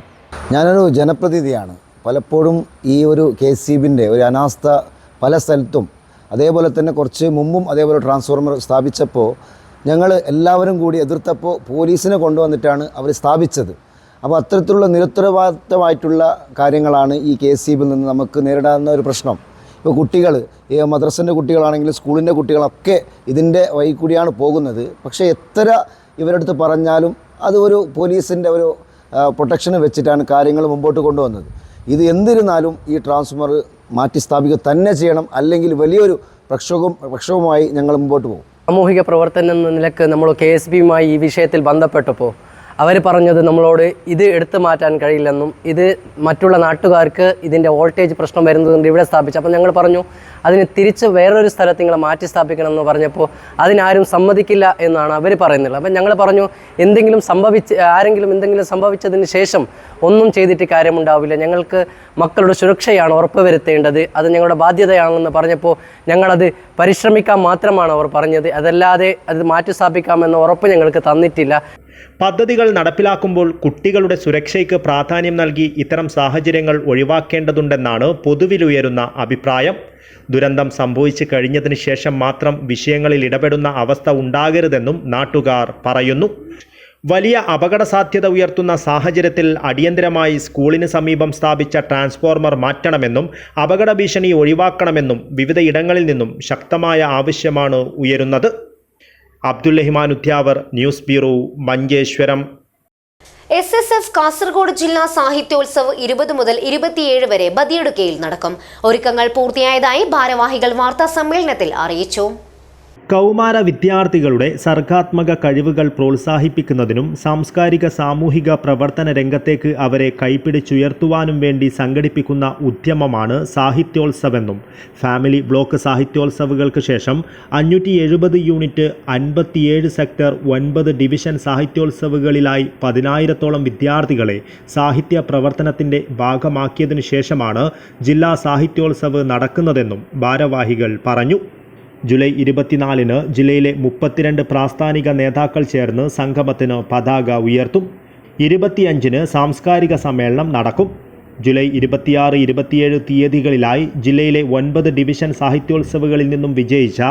Speaker 10: ഞാനൊരു ജനപ്രതിനിധിയാണ്. പലപ്പോഴും ഈ ഒരു KCBൻ്റെ ഒരു അനാസ്ഥ പല സ്ഥലത്തും, അതേപോലെ തന്നെ കുറച്ച് മുമ്പും അതേപോലെ ട്രാൻസ്ഫോർമർ സ്ഥാപിച്ചപ്പോൾ ഞങ്ങൾ എല്ലാവരും കൂടി എതിർത്തപ്പോൾ പോലീസിനെ കൊണ്ടുവന്നിട്ടാണ് അവർ സ്ഥാപിച്ചത്. അപ്പോൾ അത്തരത്തിലുള്ള നിരുത്തരവാദിത്തമായിട്ടുള്ള കാര്യങ്ങളാണ് ഈ KCBയിൽ നിന്ന് നമുക്ക് നേരിടാവുന്ന ഒരു പ്രശ്നം. ഇപ്പോൾ കുട്ടികൾ, ഈ മദ്രസൻ്റെ കുട്ടികളാണെങ്കിലും സ്കൂളിൻ്റെ കുട്ടികളൊക്കെ ഇതിൻ്റെ വഴി കൂടിയാണ് പോകുന്നത്. പക്ഷേ എത്ര ഇവരുടെ അടുത്ത് പറഞ്ഞാലും അത് ഒരു പോലീസിൻ്റെ ഒരു പ്രൊട്ടക്ഷന് വെച്ചിട്ടാണ് കാര്യങ്ങൾ മുമ്പോട്ട് കൊണ്ടുവന്നത്. ഇത് എന്നിരുന്നാലും ഈ ട്രാൻസ്ഫോർമർ മാറ്റി സ്ഥാപിക്കുക തന്നെ ചെയ്യണം, അല്ലെങ്കിൽ വലിയൊരു പ്രക്ഷോഭവുമായി ഞങ്ങൾ മുമ്പോട്ട് പോകും.
Speaker 11: സാമൂഹിക പ്രവർത്തനം എന്ന നിലക്ക് നമ്മൾ KSBയുമായി ഈ വിഷയത്തിൽ ബന്ധപ്പെട്ടപ്പോൾ അവർ പറഞ്ഞത് നമ്മളോട് ഇത് എടുത്തു മാറ്റാൻ കഴിയില്ലെന്നും ഇത് മറ്റുള്ള നാട്ടുകാർക്ക് ഇതിൻ്റെ വോൾട്ടേജ് പ്രശ്നം വരുന്നതുകൊണ്ട് ഇവിടെ സ്ഥാപിച്ചു. അപ്പോൾ ഞങ്ങൾ പറഞ്ഞു അതിന് തിരിച്ച് വേറൊരു സ്ഥലത്ത് നിങ്ങളെ മാറ്റി സ്ഥാപിക്കണമെന്ന് പറഞ്ഞപ്പോൾ അതിനാരും സമ്മതിക്കില്ല എന്നാണ് അവർ പറയുന്നത്. അപ്പം ഞങ്ങൾ പറഞ്ഞു ആരെങ്കിലും എന്തെങ്കിലും സംഭവിച്ചതിന് ശേഷം ഒന്നും ചെയ്തിട്ട് കാര്യമുണ്ടാവില്ല, ഞങ്ങൾക്ക് മക്കളുടെ സുരക്ഷയാണ് ഉറപ്പുവരുത്തേണ്ടത്, അത് ഞങ്ങളുടെ ബാധ്യതയാണെന്ന് പറഞ്ഞപ്പോൾ ഞങ്ങളത് പരിശ്രമിക്കാൻ മാത്രമാണ് അവർ പറഞ്ഞത്, അതല്ലാതെ അത് മാറ്റി സ്ഥാപിക്കാമെന്ന ഉറപ്പ് ഞങ്ങൾക്ക് തന്നിട്ടില്ല.
Speaker 2: പദ്ധതികൾ നടപ്പിലാക്കുമ്പോൾ കുട്ടികളുടെ സുരക്ഷയ്ക്ക് പ്രാധാന്യം നൽകി ഇത്തരം സാഹചര്യങ്ങൾ ഒഴിവാക്കേണ്ടതുണ്ടെന്നാണ് പൊതുവിലുയരുന്ന അഭിപ്രായം. ദുരന്തം സംഭവിച്ചു കഴിഞ്ഞതിന് ശേഷം മാത്രം വിഷയങ്ങളിൽ ഇടപെടുന്ന അവസ്ഥ ഉണ്ടാകരുതെന്നും നാട്ടുകാർ പറയുന്നു. വലിയ അപകട സാധ്യത ഉയർത്തുന്ന സാഹചര്യത്തിൽ അടിയന്തരമായി സ്കൂളിന് സമീപം സ്ഥാപിച്ച ട്രാൻസ്ഫോർമർ മാറ്റണമെന്നും അപകട ഭീഷണി ഒഴിവാക്കണമെന്നും വിവിധ ഇടങ്ങളിൽ നിന്നും ശക്തമായ ആവശ്യമാണ് ഉയരുന്നത്. Abdul Rahman Udyavar, news bureau, Manjeshwaram.
Speaker 1: SSF Kasaragod ജില്ലാ സാഹിത്യോത്സവ് 20 മുതൽ 27 വരെ ബദിയടുക്കയിൽ നടക്കും. ഒരുക്കങ്ങൾ പൂർത്തിയായതായി ഭാരവാഹികൾ വാർത്താ സമ്മേളനത്തിൽ അറിയിച്ചു.
Speaker 2: കൗമാര വിദ്യാർത്ഥികളുടെ സർഗാത്മക കഴിവുകൾ പ്രോത്സാഹിപ്പിക്കുന്നതിനും സാംസ്കാരിക സാമൂഹിക പ്രവർത്തന രംഗത്തേക്ക് അവരെ കൈപ്പിടിച്ചുയർത്തുവാനും വേണ്ടി സംഘടിപ്പിക്കുന്ന ഉദ്യമമാണ് സാഹിത്യോത്സവെന്നും ഫാമിലി ബ്ലോക്ക് സാഹിത്യോത്സവങ്ങൾക്ക് ശേഷം 570 യൂണിറ്റ് 57 സെക്ടർ 9 ഡിവിഷൻ സാഹിത്യോത്സവങ്ങളിലായി 10,000-ഓളം വിദ്യാർത്ഥികളെ സാഹിത്യ പ്രവർത്തനത്തിൻ്റെ ഭാഗമാക്കിയതിനു ശേഷമാണ് ജില്ലാ സാഹിത്യോത്സവ് നടക്കുന്നതെന്നും ഭാരവാഹികൾ പറഞ്ഞു. ജൂലൈ 24-ന് ജില്ലയിലെ 32 പ്രാസ്ഥാനിക നേതാക്കൾ ചേർന്ന് സംഗമത്തിന് പതാക ഉയർത്തും. 25-ന് സാംസ്കാരിക സമ്മേളനം നടക്കും. ജൂലൈ 26, 27 തീയതികളിലായി ജില്ലയിലെ 9 ഡിവിഷൻ സാഹിത്യോത്സവങ്ങളിൽ നിന്നും വിജയിച്ച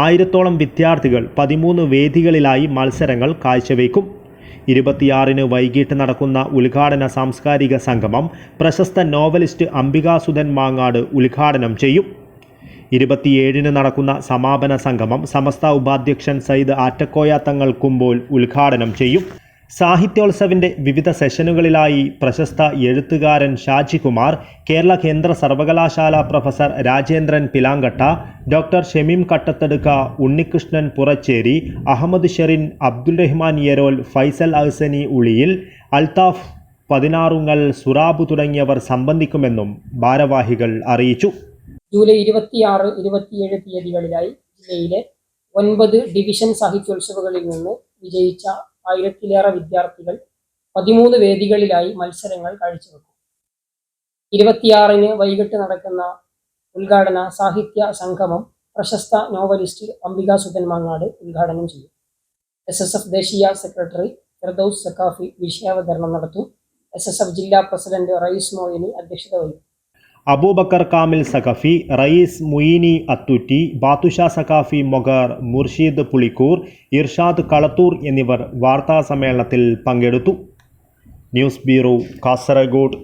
Speaker 2: 1000-ഓളം വിദ്യാർത്ഥികൾ 13 വേദികളിലായി മത്സരങ്ങൾ കാഴ്ചവെക്കും. 26-ന് വൈകിട്ട് നടക്കുന്ന ഉദ്ഘാടന സാംസ്കാരിക സംഗമം പ്രശസ്ത നോവലിസ്റ്റ് അംബികാസുധൻ മാങ്ങാട് ഉദ്ഘാടനം ചെയ്യും. 27-ന് നടക്കുന്ന സമാപന സംഗമം സമസ്ത ഉപാധ്യക്ഷൻ സയ്യിദ് ആറ്റക്കോയ തങ്ങൾ കുമ്പോൾ ഉദ്ഘാടനം ചെയ്യും. സാഹിത്യോത്സവിൻ്റെ വിവിധ സെഷനുകളിലായി പ്രശസ്ത എഴുത്തുകാരൻ ഷാജികുമാർ, കേരള കേന്ദ്ര സർവകലാശാല പ്രൊഫസർ രാജേന്ദ്രൻ പിലാങ്കട്ട, ഡോക്ടർ ഷമീം കട്ടത്തടുക്ക, ഉണ്ണികൃഷ്ണൻ പുറച്ചേരി, അഹമ്മദ് ഷെറിൻ, അബ്ദുൽ റഹ്മാൻ യെരോൽ, ഫൈസൽ അഹ്സനി ഉളിയിൽ, അൽത്താഫ് പതിനാറുങ്ങൽ, സുറാബ് തുടങ്ങിയവർ സംബന്ധിക്കുമെന്നും ഭാരവാഹികൾ അറിയിച്ചു.
Speaker 12: ജൂലൈ 26, 27 തീയതികളിലായി ജില്ലയിലെ 9 ഡിവിഷൻ സാഹിത്യോത്സവങ്ങളിൽ നിന്ന് വിജയിച്ച 1000-ലേറെ വിദ്യാർത്ഥികൾ 13 വേദികളിലായി മത്സരങ്ങൾ കാഴ്ചവെക്കും. 26-ന് വൈകിട്ട് നടക്കുന്ന ഉദ്ഘാടന സാഹിത്യ സംഗമം പ്രശസ്ത നോവലിസ്റ്റ് അംബികാസുധൻ മാങ്ങാട് ഉദ്ഘാടനം ചെയ്യും. SSF ദേശീയ സെക്രട്ടറി ഫിർദൌസ് സഖാഫി വിഷയാവതരണം നടത്തും. SSF ജില്ലാ പ്രസിഡന്റ് റയീസ് മോയിനി അധ്യക്ഷത വഹിക്കും.
Speaker 2: അബൂബക്കർ കാമിൽ സഖാഫി, റയീസ് മുയിനി അത്തൂറ്റി, ബാത്തുഷ സഖാഫി മൊഗർ, മുർഷീദ് പുളിക്കൂർ, ഇർഷാദ് കളത്തൂർ എന്നിവർ വാർത്താസമ്മേളനത്തിൽ പങ്കെടുത്തു. News bureau, Kasaragod.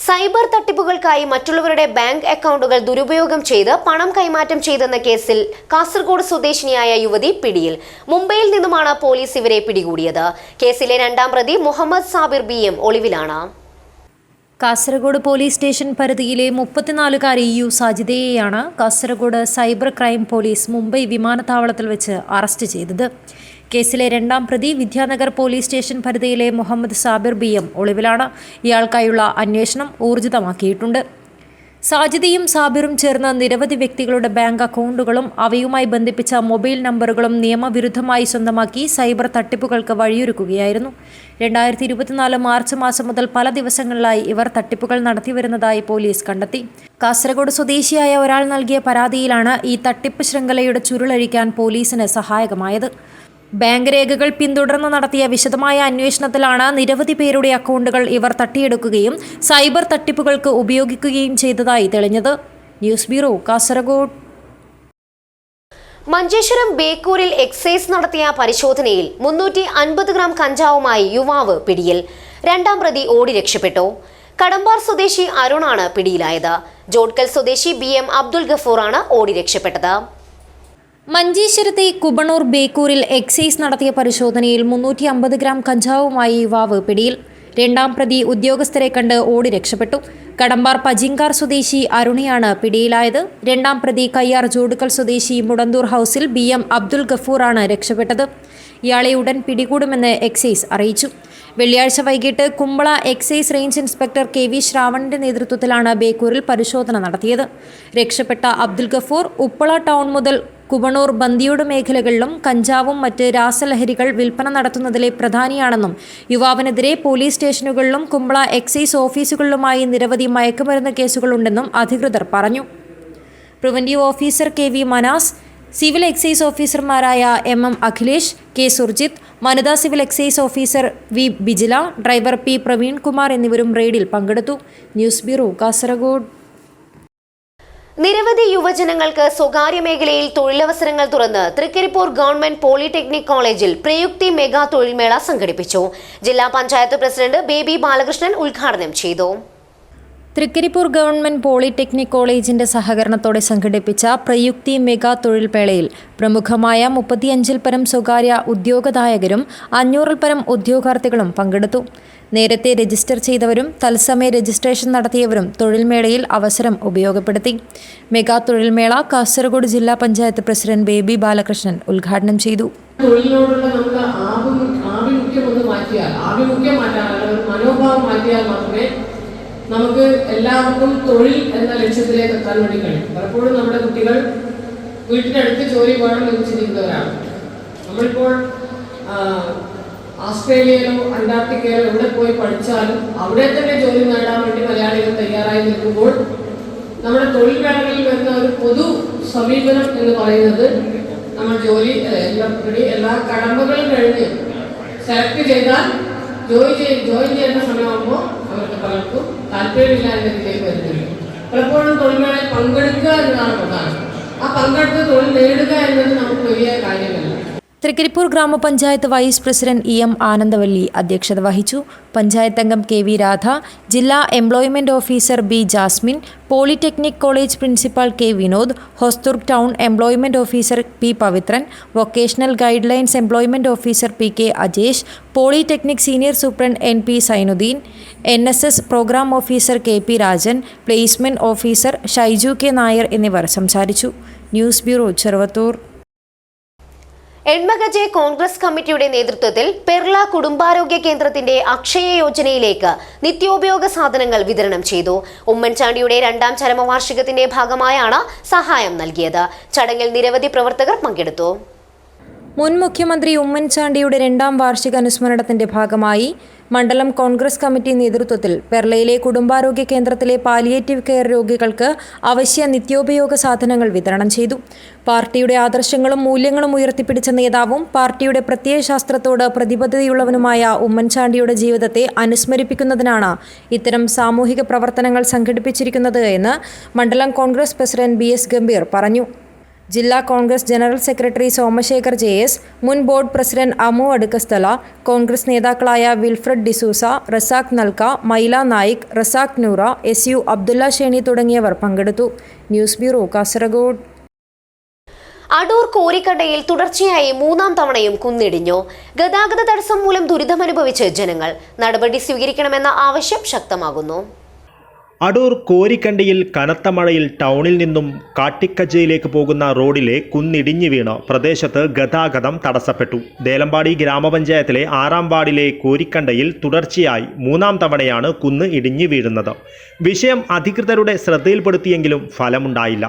Speaker 1: സൈബർ തട്ടിപ്പുകൾക്കായി മറ്റുള്ളവരുടെ ബാങ്ക് അക്കൗണ്ടുകൾ ദുരുപയോഗം ചെയ്ത് പണം കൈമാറ്റം ചെയ്തെന്ന കേസിൽ കാസർഗോഡ് സ്വദേശിനിയായ യുവതി പിടിയിൽ. മുംബൈയിൽ നിന്നുമാണ് പോലീസ് ഇവരെ പിടികൂടിയത്. കേസിലെ 2ാം പ്രതി മുഹമ്മദ് സാബിർ BM ഒളിവിലാണ്.
Speaker 4: കാസർഗോഡ് പോലീസ് സ്റ്റേഷൻ പരിധിയിലെ 34-കാരി യു സാജിദയെയാണ് Kasaragod cyber crime police Mumbai വിമാനത്താവളത്തിൽ വെച്ച് അറസ്റ്റ് ചെയ്തത്. കേസിലെ 2ാം പ്രതി വിദ്യാനഗർ പോലീസ് സ്റ്റേഷൻ പരിധിയിലെ മുഹമ്മദ് സാബിർ BM ഒളിവിലാണ്. ഇയാൾക്കായുള്ള അന്വേഷണം ഊർജിതമാക്കിയിട്ടുണ്ട്. സാജിദയും സാബിറും ചേർന്ന് നിരവധി വ്യക്തികളുടെ ബാങ്ക് അക്കൗണ്ടുകളും അവയുമായി ബന്ധിപ്പിച്ച മൊബൈൽ നമ്പറുകളും നിയമവിരുദ്ധമായി സ്വന്തമാക്കി സൈബർ തട്ടിപ്പുകൾക്ക് വഴിയൊരുക്കുകയായിരുന്നു. 2024 മാർച്ച് മാസം മുതൽ പല ദിവസങ്ങളിലായി ഇവർ തട്ടിപ്പുകൾ നടത്തിവരുന്നതായി പോലീസ് കണ്ടെത്തി. കാസർഗോഡ് സ്വദേശിയായ ഒരാൾ നൽകിയ പരാതിയിലാണ് ഈ തട്ടിപ്പ് ശൃംഖലയുടെ ചുരുളഴിക്കാൻ പോലീസിന് സഹായകമായത്. ബാങ്ക് രേഖകൾ പിന്തുടർന്ന് നടത്തിയ വിശദമായ അന്വേഷണത്തിലാണ് നിരവധി പേരുടെ അക്കൗണ്ടുകൾ ഇവർ തട്ടിയെടുക്കുകയും സൈബർ തട്ടിപ്പുകൾക്ക് ഉപയോഗിക്കുകയും ചെയ്തതായി തെളിഞ്ഞത്. News bureau, Kasaragod.
Speaker 1: മഞ്ചേശ്വരം ബേക്കൂരിൽ എക്സൈസ് നടത്തിയ പരിശോധനയിൽ 350 ഗ്രാം കഞ്ചാവുമായി യുവാവ് പിടിയിൽ. 2ാം പ്രതി ഓടി രക്ഷപ്പെട്ടു. കടമ്പാർ സ്വദേശി അരുണാണ് പിടിയിലായത്. ജോഡ്കൽ സ്വദേശി BM അബ്ദുൽ ഗഫൂറാണ് ഓടി രക്ഷപ്പെട്ടത്.
Speaker 4: മഞ്ചേശ്വരത്തെ കുബണൂർ ബേക്കൂരിൽ എക്സൈസ് നടത്തിയ പരിശോധനയിൽ 350 ഗ്രാം കഞ്ചാവുമായി യുവാവ് പിടിയിൽ. 2ാം പ്രതി ഉദ്യോഗസ്ഥരെ കണ്ട് ഓടി രക്ഷപ്പെട്ടു. കടമ്പാർ പജിങ്കാർ സ്വദേശി അരുണയാണ് പിടിയിലായത്. 2ാം പ്രതി കയ്യാർ ജോഡുക്കൽ സ്വദേശി മുടന്തൂർ ഹൗസിൽ BM അബ്ദുൽ ഗഫൂറാണ് രക്ഷപ്പെട്ടത്. ഇയാളെ ഉടൻ പിടികൂടുമെന്ന് എക്സൈസ് അറിയിച്ചു. വെള്ളിയാഴ്ച വൈകിട്ട് Kumbla excise range inspector KV ശ്രാവണിന്റെ നേതൃത്വത്തിലാണ് ബേക്കൂരിൽ പരിശോധന നടത്തിയത്. രക്ഷപ്പെട്ട അബ്ദുൽ ഗഫൂർ ഉപ്പള ടൗൺ മുതൽ കുബണൂർ ബന്ദിയോട് മേഖലകളിലും കഞ്ചാവും മറ്റ് രാസലഹരികൾ വിൽപ്പന നടത്തുന്നതിലെ പ്രധാനിയാണെന്നും യുവാവിനെതിരെ പോലീസ് സ്റ്റേഷനുകളിലും കുമ്പള എക്സൈസ് ഓഫീസുകളിലുമായി നിരവധി മയക്കുമരുന്ന് കേസുകളുണ്ടെന്നും അധികൃതർ പറഞ്ഞു. Preventive officer KV Manas, civil excise ഓഫീസർമാരായ MM അഖിലേഷ്, K സുർജിത്ത്, വനിതാ civil excise officer V Bijila, driver P Praveen Kumar എന്നിവരും റെയ്ഡിൽ പങ്കെടുത്തു. News bureau, Kasaragod.
Speaker 1: നിരവധി യുവജനങ്ങൾക്ക് സ്വകാര്യ മേഖലയിൽ തൊഴിലവസരങ്ങൾ തുറന്ന് തൃക്കരിപ്പൂർ ഗവൺമെന്റ് പോളിടെക്നിക് കോളേജിൽ പ്രയുക്തി മെഗാ തൊഴിൽമേള സംഘടിപ്പിച്ചു. ജില്ലാ പഞ്ചായത്ത് പ്രസിഡന്റ് ബേബി ബാലകൃഷ്ണൻ ഉദ്ഘാടനം ചെയ്തു.
Speaker 4: തൃക്കരിപ്പൂർ ഗവൺമെന്റ് പോളിടെക്നിക് കോളേജിന്റെ സഹകരണത്തോടെ സംഘടിപ്പിച്ച പ്രയുക്തി മെഗാ തൊഴിൽമേളയിൽ പ്രമുഖമായ 35-ൽ പരം സ്വകാര്യ ഉദ്യോഗദായകരും 500-ൽ പരം ഉദ്യോഗാർത്ഥികളും പങ്കെടുത്തു. നേരത്തെ രജിസ്റ്റർ ചെയ്തവരും തത്സമയ രജിസ്ട്രേഷൻ നടത്തിയവരും തൊഴിൽമേളയിൽ അവസരം ഉപയോഗപ്പെടുത്തി. മെഗാ തൊഴിൽമേള കാസർഗോഡ് ജില്ലാ പഞ്ചായത്ത് പ്രസിഡന്റ് ബേബി ബാലകൃഷ്ണൻ ഉദ്ഘാടനം ചെയ്തു.
Speaker 5: തൊഴിലിനോടുള്ള നമുക്ക് ആഭിമുഖ്യം മാറ്റാൻ മനോഭാവം മാറ്റിയാൽ മാത്രമേ നമുക്ക് എല്ലാവർക്കും തൊഴിൽ എന്ന ലക്ഷ്യത്തിലേക്ക് എത്താൻ വേണ്ടി കഴിയും. പലപ്പോഴും നമ്മുടെ കുട്ടികൾ വീട്ടിനടുത്ത് ജോലി വേണം എന്ന് ചിന്തിക്കുന്നവരാണ്. നമ്മളിപ്പോൾ ഓസ്ട്രേലിയയിലോ അന്റാർട്ടിക്കയിലോ എവിടെ പോയി പഠിച്ചാലും അവിടെ തന്നെ ജോലി നേടാൻ വേണ്ടി മലയാളികൾ തയ്യാറായി നിൽക്കുമ്പോൾ നമ്മുടെ തൊഴിൽ മേഖലയിൽ വരുന്ന ഒരു പൊതു സമീപനം എന്ന് പറയുന്നത് നമ്മൾ എല്ലാ കടമ്പകളും കഴിഞ്ഞ് സെലക്ട് ചെയ്താൽ ജോയിൻ ചെയ്യുന്ന സമയമാകുമ്പോൾ അവർക്ക് പലർക്കും താല്പര്യമില്ല എന്ന രീതിയിലേക്ക് വരുന്നില്ല. പലപ്പോഴും തൊഴിൽ മേഖലയിൽ പങ്കെടുക്കുക എന്നതാണ് പ്രധാനം. ആ പങ്കെടുത്ത് തൊഴിൽ നേടുക എന്നത് നമുക്ക് വലിയ കാര്യമല്ല.
Speaker 4: തൃക്കരിപ്പൂർ ഗ്രാമപഞ്ചായത്ത് വൈസ് പ്രസിഡന്റ് EM ആനന്ദവല്ലി അധ്യക്ഷത വഹിച്ചു. പഞ്ചായത്ത് അംഗം KV രാധ, ജില്ലാ employment officer B Jasmine, polytechnic college principal K Vinod, Hosdurg town employment officer P Pavithran, vocational guidelines employment officer PK Ajesh, polytechnic senior superintendent NP Sainuddin, NSS programme officer KP Rajan, placement officer Shaiju K Nair എന്നിവർ സംസാരിച്ചു. News bureau, Cheruvathur.
Speaker 1: എൺമകജെ കോൺഗ്രസ് കമ്മിറ്റിയുടെ നേതൃത്വത്തിൽ പെർള കുടുംബാരോഗ്യ കേന്ദ്രത്തിന്റെ അക്ഷയ യോജനയിലേക്ക് നിത്യോപയോഗ സാധനങ്ങൾ വിതരണം ചെയ്തു. ഉമ്മൻചാണ്ടിയുടെ 2ാം ചരമവാർഷികത്തിന്റെ ഭാഗമായാണ് സഹായം നൽകിയത്. ചടങ്ങിൽ നിരവധി പ്രവർത്തകർ പങ്കെടുത്തു.
Speaker 4: മുൻ മുഖ്യമന്ത്രി ഉമ്മൻചാണ്ടിയുടെ 2ാം വാർഷിക അനുസ്മരണത്തിന്റെ ഭാഗമായി മണ്ഡലം കോൺഗ്രസ് കമ്മിറ്റി നേതൃത്വത്തിൽ പെർളയിലെ കുടുംബാരോഗ്യ കേന്ദ്രത്തിലെ പാലിയേറ്റീവ് കെയർ രോഗികൾക്ക് അവശ്യ നിത്യോപയോഗ സാധനങ്ങൾ വിതരണം ചെയ്തു. പാർട്ടിയുടെ ആദർശങ്ങളും മൂല്യങ്ങളും ഉയർത്തിപ്പിടിച്ച നേതാവും പാർട്ടിയുടെ പ്രത്യയശാസ്ത്രത്തോട് പ്രതിബദ്ധതയുള്ളവനുമായ ഉമ്മൻചാണ്ടിയുടെ ജീവിതത്തെ അനുസ്മരിപ്പിക്കുന്നതിനാണ് ഇത്തരം സാമൂഹിക പ്രവർത്തനങ്ങൾ സംഘടിപ്പിച്ചിരിക്കുന്നത് എന്ന് മണ്ഡലം കോൺഗ്രസ് പ്രസിഡന്റ് BS ഗംഭീർ പറഞ്ഞു. ജില്ലാ Congress general secretary Somashekar JS, മുൻ ബോർഡ് പ്രസിഡന്റ് അമു അടുക്കസ്ഥല, കോൺഗ്രസ് നേതാക്കളായ വിൽഫ്രഡ് ഡിസൂസ, റസാഖ് നൽക, മൈല നായിക്, റസാഖ് നൂറ, SU അബ്ദുള്ള ഷേണി തുടങ്ങിയവർ പങ്കെടുത്തു. News bureau, Kasaragod.
Speaker 1: അടൂർ കോരിക്കണ്ടയിൽ തുടർച്ചയായി 3ാം തവണയും കുന്നിടിഞ്ഞു. ഗതാഗത തടസ്സം മൂലം ദുരിതമനുഭവിച്ച് ജനങ്ങൾ. നടപടി സ്വീകരിക്കണമെന്ന ആവശ്യം ശക്തമാകുന്നു.
Speaker 2: അടൂർ കോരിക്കണ്ടിയിൽ കനത്ത മഴയിൽ ടൗണിൽ നിന്നും കാട്ടിക്കജയിലേക്ക് പോകുന്ന റോഡിലെ കുന്നിടിഞ്ഞു വീണ് പ്രദേശത്ത് ഗതാഗതം തടസ്സപ്പെട്ടു. ദേലമ്പാടി ഗ്രാമപഞ്ചായത്തിലെ 6ാം വാർഡിലെ കോരിക്കണ്ടയിൽ തുടർച്ചയായി 3ാം തവണയാണ് കുന്ന് ഇടിഞ്ഞു വീഴുന്നത്. വിഷയം അധികൃതരുടെ ശ്രദ്ധയിൽപ്പെടുത്തിയെങ്കിലും ഫലമുണ്ടായില്ല.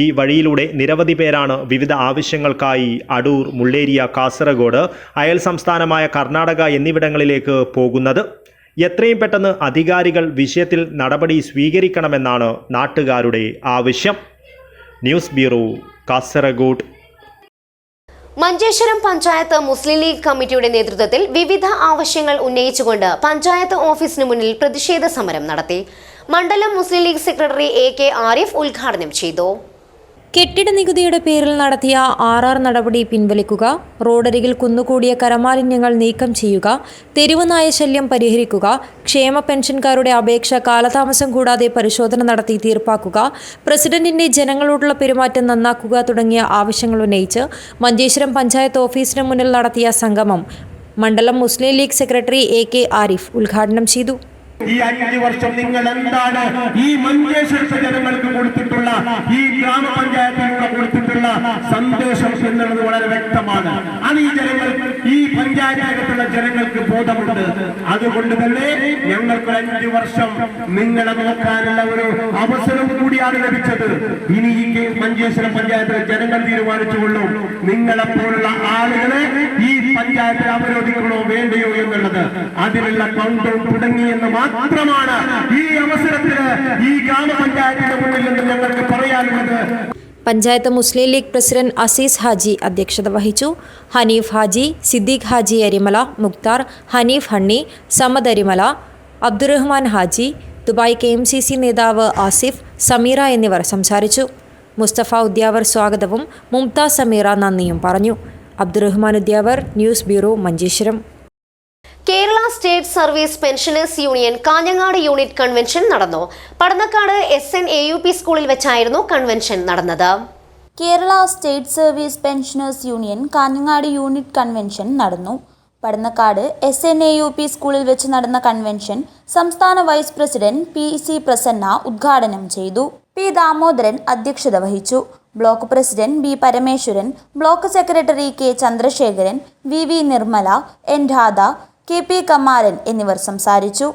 Speaker 2: ഈ വഴിയിലൂടെ നിരവധി പേരാണ് വിവിധ ആവശ്യങ്ങൾക്കായി അടൂർ, മുള്ളേരിയ, കാസർഗോഡ്, അയൽ സംസ്ഥാനമായ കർണാടക എന്നിവിടങ്ങളിലേക്ക് പോകുന്നത്. എത്രയും പെട്ടെന്ന് അധികാരികൾ വിഷയത്തിൽ നടപടി സ്വീകരിക്കണമെന്നാണ് നാട്ടുകാരുടെ ആവശ്യം. News bureau, Kasaragod.
Speaker 1: മഞ്ചേശ്വരം പഞ്ചായത്ത് മുസ്ലിം ലീഗ് കമ്മിറ്റിയുടെ നേതൃത്വത്തിൽ വിവിധ ആവശ്യങ്ങൾ ഉന്നയിച്ചുകൊണ്ട് പഞ്ചായത്ത് ഓഫീസിന് മുന്നിൽ പ്രതിഷേധ സമരം നടത്തി. മണ്ഡലം Muslim league secretary AK Arif ഉദ്ഘാടനം ചെയ്തു.
Speaker 4: കെട്ടിട നികുതിയുടെ പേരിൽ നടത്തിയ RR നടപടി പിൻവലിക്കുക, റോഡരികിൽ കുന്നുകൂടിയ കരമാലിന്യങ്ങൾ നീക്കം ചെയ്യുക, തെരുവ് നായ ശല്യം പരിഹരിക്കുക, ക്ഷേമ പെൻഷൻകാരുടെ അപേക്ഷ കാലതാമസം കൂടാതെ പരിശോധന നടത്തി തീർപ്പാക്കുക, പ്രസിഡന്റിന്റെ ജനങ്ങളോടുള്ള പെരുമാറ്റം നന്നാക്കുക തുടങ്ങിയ ആവശ്യങ്ങൾ ഉന്നയിച്ച് മഞ്ചേശ്വരം പഞ്ചായത്ത് ഓഫീസിന് മുന്നിൽ നടത്തിയ സംഗമം മണ്ഡലം Muslim league secretary AK Arif ഉദ്ഘാടനം ചെയ്തു.
Speaker 13: ഈ 5 വർഷം നിങ്ങൾ എന്താണ് ഈ മഞ്ചേശ്വരത്തെ ജനങ്ങൾക്ക് കൊടുത്തിട്ടുള്ള, ഈ ഗ്രാമപഞ്ചായത്തിലൂടെ കൊടുത്തിട്ടുള്ള സന്ദേശം എന്നുള്ളത് വളരെ വ്യക്തമാണ്. അത് ഈ പഞ്ചായത്തിനകത്തുള്ള ജനങ്ങൾക്ക് ബോധമുണ്ട്. അതുകൊണ്ട് തന്നെ ഞങ്ങൾക്ക് 5 വർഷം നിങ്ങളെ നോക്കാനുള്ള ഒരു അവസരം കൂടിയാണ് ലഭിച്ചത്. ഇനി ഈ മഞ്ചേശ്വരം പഞ്ചായത്തിലെ ജനങ്ങൾ തീരുമാനിച്ചുകൊള്ളും നിങ്ങളെപ്പോലുള്ള ആളുകളെ ഈ പഞ്ചായത്തിൽ അവരോധിക്കണോ വേണ്ടയോ എന്നുള്ളത്. അതിനുള്ള കൗണ്ട് ഡൗൺ തുടങ്ങിയെന്ന് മാത്രമാണ് ഈ അവസരത്തിൽ ഈ ഗ്രാമപഞ്ചായത്തിന്റെ മുന്നിൽ നിന്ന് ഞങ്ങൾക്ക് പറയാനുള്ളത്.
Speaker 4: പഞ്ചായത്ത് മുസ്ലിം ലീഗ് പ്രസിഡന്റ് അസീസ് ഹാജി അധ്യക്ഷത വഹിച്ചു. ഹനീഫ് ഹാജി, സിദ്ദീഖ് ഹാജി അരിമല, മുക്താർ, ഹനീഫ് ഹണ്ണി, സമദ് അരിമല, അബ്ദുറഹ്മാൻ ഹാജി, ദുബായ് KMCC നേതാവ് ആസിഫ്, സമീറ എന്നിവർ സംസാരിച്ചു. മുസ്തഫ ഉദ്യാവർ സ്വാഗതവും മുംതാസ് സമീറ നന്ദിയും പറഞ്ഞു. Abdurahman Udyavar, news bureau, Manjeshwaram.
Speaker 1: Kerala state service pensioners union Kanhangad unit convention നടന്നു. പടന്നക്കാട് SN AUP സ്കൂളിൽ വെച്ചായിരുന്നു കൺവെൻഷൻ നടന്നത്.
Speaker 14: Kerala state service pensioners union Kanhangad unit convention നടന്നു. പടന്നക്കാട് SN AUP സ്കൂളിൽ വെച്ച് നടന്ന കൺവെൻഷൻ സംസ്ഥാന വൈസ് പ്രസിഡന്റ് PC പ്രസന്ന ഉദ്ഘാടനം ചെയ്തു. P ദാമോദരൻ അധ്യക്ഷത വഹിച്ചു. Block president B Parameswaran, block secretary K Chandrasekharan, VV Nirmala, N Radha, KP Kamaran എന്നിവർ സംസാരിച്ചു.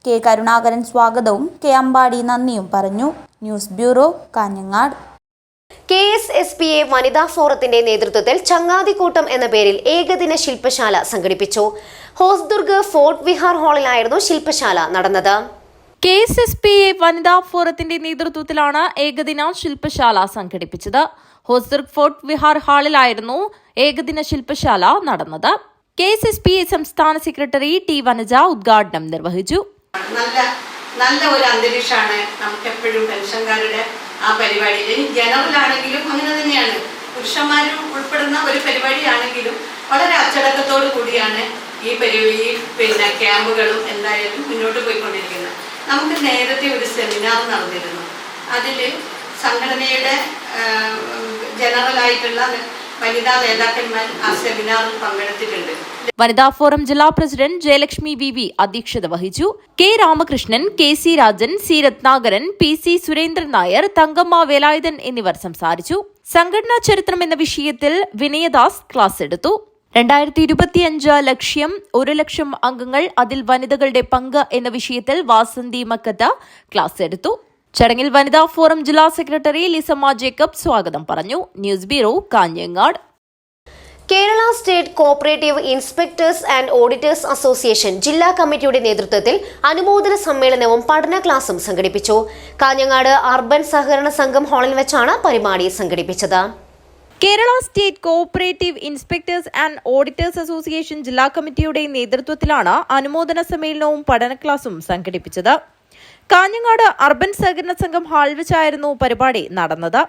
Speaker 14: K കരുണാകരൻ സ്വാഗതവും K അമ്പാടി നന്ദിയും പറഞ്ഞു. News bureau, Kanhangad.
Speaker 1: KSSPA വനിതാ ഫോറത്തിന്റെ നേതൃത്വത്തിൽ ചങ്ങാതിക്കൂട്ടം എന്ന പേരിൽ ഏകദിന ശില്പശാല സംഘടിപ്പിച്ചു. ഹോസ്ദുർഗ് ഫോർട്ട് വിഹാർ ഹാളിലായിരുന്നു ശില്പശാല നടന്നത്.
Speaker 15: KSSPA വനിതാ ഫോറത്തിന്റെ നേതൃത്വത്തിലാണ് ഏകദിന ശില്പശാല സംഘടിപ്പിച്ചത്. ഹോസർ ഫോർട്ട് വിഹാർ ഹാളിലായിരുന്നു ഏകദിന ശില്പശാല നടന്നത്. KSSPA സംസ്ഥാന സെക്രട്ടറി ടി വനജ ഉദ്ഘാടനം നിർവഹിച്ചു.
Speaker 16: നല്ല ഒരു അന്തരീക്ഷമാണ് നമുക്ക് എപ്പോഴും പെൻഷൻകാരുടെ ആ പരിപാടിയിൽ. ജനറൽ ആണെങ്കിലും അങ്ങനെ തന്നെയാണ്, പുരുഷന്മാരും ഉൾപ്പെടുന്ന ഒരു പരിപാടിയാണെങ്കിലും വളരെ അച്ചടക്കത്തോടു കൂടിയാണ് ഈ ക്യാമ്പുകളും എന്തായാലും മുന്നോട്ട് പോയിക്കൊണ്ടിരിക്കുന്നത്. നമുക്ക് നേരത്തെ ഒരു സെമിനാർ നടന്നിരുന്നു. അതിൽ സംഘടനയുടെ ജനറലായിട്ടുള്ള വനിതാ നേതാക്കന്മാർ ആ സെമിനാറിൽ പങ്കെടുത്തിട്ടുണ്ട്.
Speaker 15: വനിതാ ഫോറം ജില്ലാ പ്രസിഡന്റ് ജയലക്ഷ്മി VV അധ്യക്ഷത വഹിച്ചു. K Ramakrishnan, KC Rajan, C Ratnakaran, PC Surendran Nair, Thankamma Velayudhan എന്നിവർ സംസാരിച്ചു. സംഘടനാ ചരിത്രം എന്ന വിഷയത്തിൽ വിനയദാസ് ക്ലാസ് എടുത്തു. 2025 ലക്ഷ്യം 1 ലക്ഷം അംഗങ്ങൾ, അതിൽ വനിതകളുടെ പങ്ക് എന്ന വിഷയത്തിൽ വാസന്തി മക്കത്ത ക്ലാസ് എടുത്തു. ചടങ്ങിൽ വനിതാ ഫോറം ജില്ലാ സെക്രട്ടറി ലിസമ്മ ജേക്കബ് സ്വാഗതം പറഞ്ഞു. News bureau, Kanhangad.
Speaker 1: Kerala state cooperative inspectors and auditors association ജില്ലാ കമ്മിറ്റിയുടെ നേതൃത്വത്തിൽ അനുമോദന സമ്മേളനവും പഠന ക്ലാസും സംഘടിപ്പിച്ചു. കാഞ്ഞങ്ങാട് അർബൻ സഹകരണ സംഘം ഹാളിൽ വെച്ചാണ് പരിപാടി സംഘടിപ്പിച്ചത്.
Speaker 15: Kerala state cooperative inspectors and auditors association ജില്ലാ കമ്മിറ്റിയുടെ നേതൃത്വത്തിലാണ് അനുമോദന സമ്മേളനവും പഠന ക്ലാസും സംഘടിപ്പിച്ചത്. കാഞ്ഞങ്ങാട് അർബൻ സഹകരണ സംഘം ഹാളിൽ വെച്ചായിരുന്നു പരിപാടി നടന്നത്.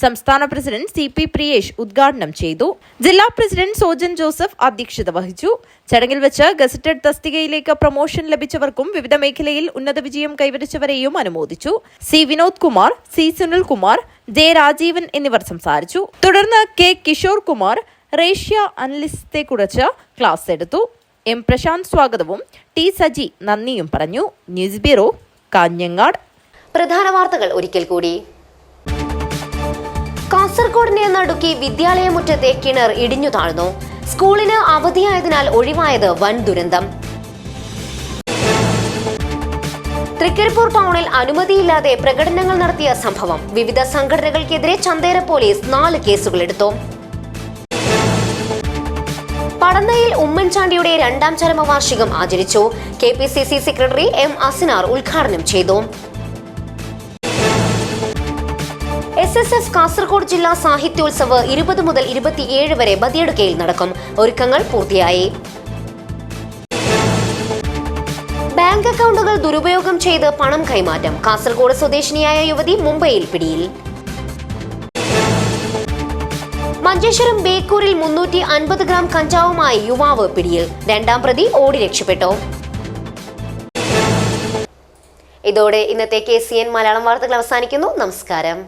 Speaker 15: സംസ്ഥാന പ്രസിഡന്റ് CP പ്രിയേഷ് ഉദ്ഘാടനം ചെയ്തു. ജില്ലാ പ്രസിഡന്റ് സോജൻ ജോസഫ് അധ്യക്ഷത വഹിച്ചു. ചടങ്ങിൽ വെച്ച് ഗസറ്റഡ് തസ്തികയിലേക്ക് പ്രൊമോഷൻ ലഭിച്ചവർക്കും വിവിധ മേഖലയിൽ ഉന്നത വിജയം കൈവരിച്ചവരെയും അനുമോദിച്ചു. C Vinod Kumar, C Sunilkumar, J Rajeevan എന്നിവർ സംസാരിച്ചു. തുടർന്ന് K കിഷോർ കുമാർ റേഷ്യ അനലിസത്തെക്കുറിച്ച് ക്ലാസ് എടുത്തു. M പ്രശാന്ത് സ്വാഗതവും T സജി നന്ദിയും പറഞ്ഞു. News bureau, Kanhangad.
Speaker 1: പ്രധാന വാർത്തകൾ ഒരിക്കൽ കൂടി. കാസർഗോഡിനെ നടുക്കി വിദ്യാലയമുറ്റത്തെ കിണർ ഇടിഞ്ഞു താഴ്ന്നു. സ്കൂളിന് അവധിയായതിനാൽ ഒഴിവായത് വൻ ദുരന്തം. തൃക്കരിപ്പൂർ ടൗണിൽ അനുമതിയില്ലാതെ പ്രകടനങ്ങൾ നടത്തിയ സംഭവം. വിവിധ സംഘടനകൾക്കെതിരെ ചന്തേര പോലീസ് 4 കേസുകളെടുത്തു. പടന്നയിൽ ഉമ്മൻചാണ്ടിയുടെ 2ാം ചരമവാർഷികം ആചരിച്ചു. KPCC സെക്രട്ടറി M അസിനാർ ഉദ്ഘാടനം ചെയ്തു. SSF കാസർഗോഡ് ജില്ലാ സാഹിത്യോത്സവ് 20 മുതൽ 27 വരെ ബദിയടുക്കയിൽ നടക്കും. ഒരുക്കങ്ങൾ പൂർത്തിയായി. ബാങ്ക് അക്കൗണ്ടുകൾ ദുരുപയോഗം ചെയ്ത് പണം കൈമാറ്റം. കാസർഗോഡ് സ്വദേശിനിയായ യുവതി മുംബൈയിൽ പിടിയിൽ. മഞ്ചേശ്വരം ബേക്കൂരിൽ 350 ഗ്രാം കഞ്ചാവുമായി യുവാവ് പിടിയിൽ. 2ാം പ്രതി ഓടി രക്ഷപ്പെട്ടു. ഇതോടെ ഇന്നത്തെ KCN മലയാളം വാർത്തകൾ അവസാനിക്കുന്നു. നമസ്കാരം.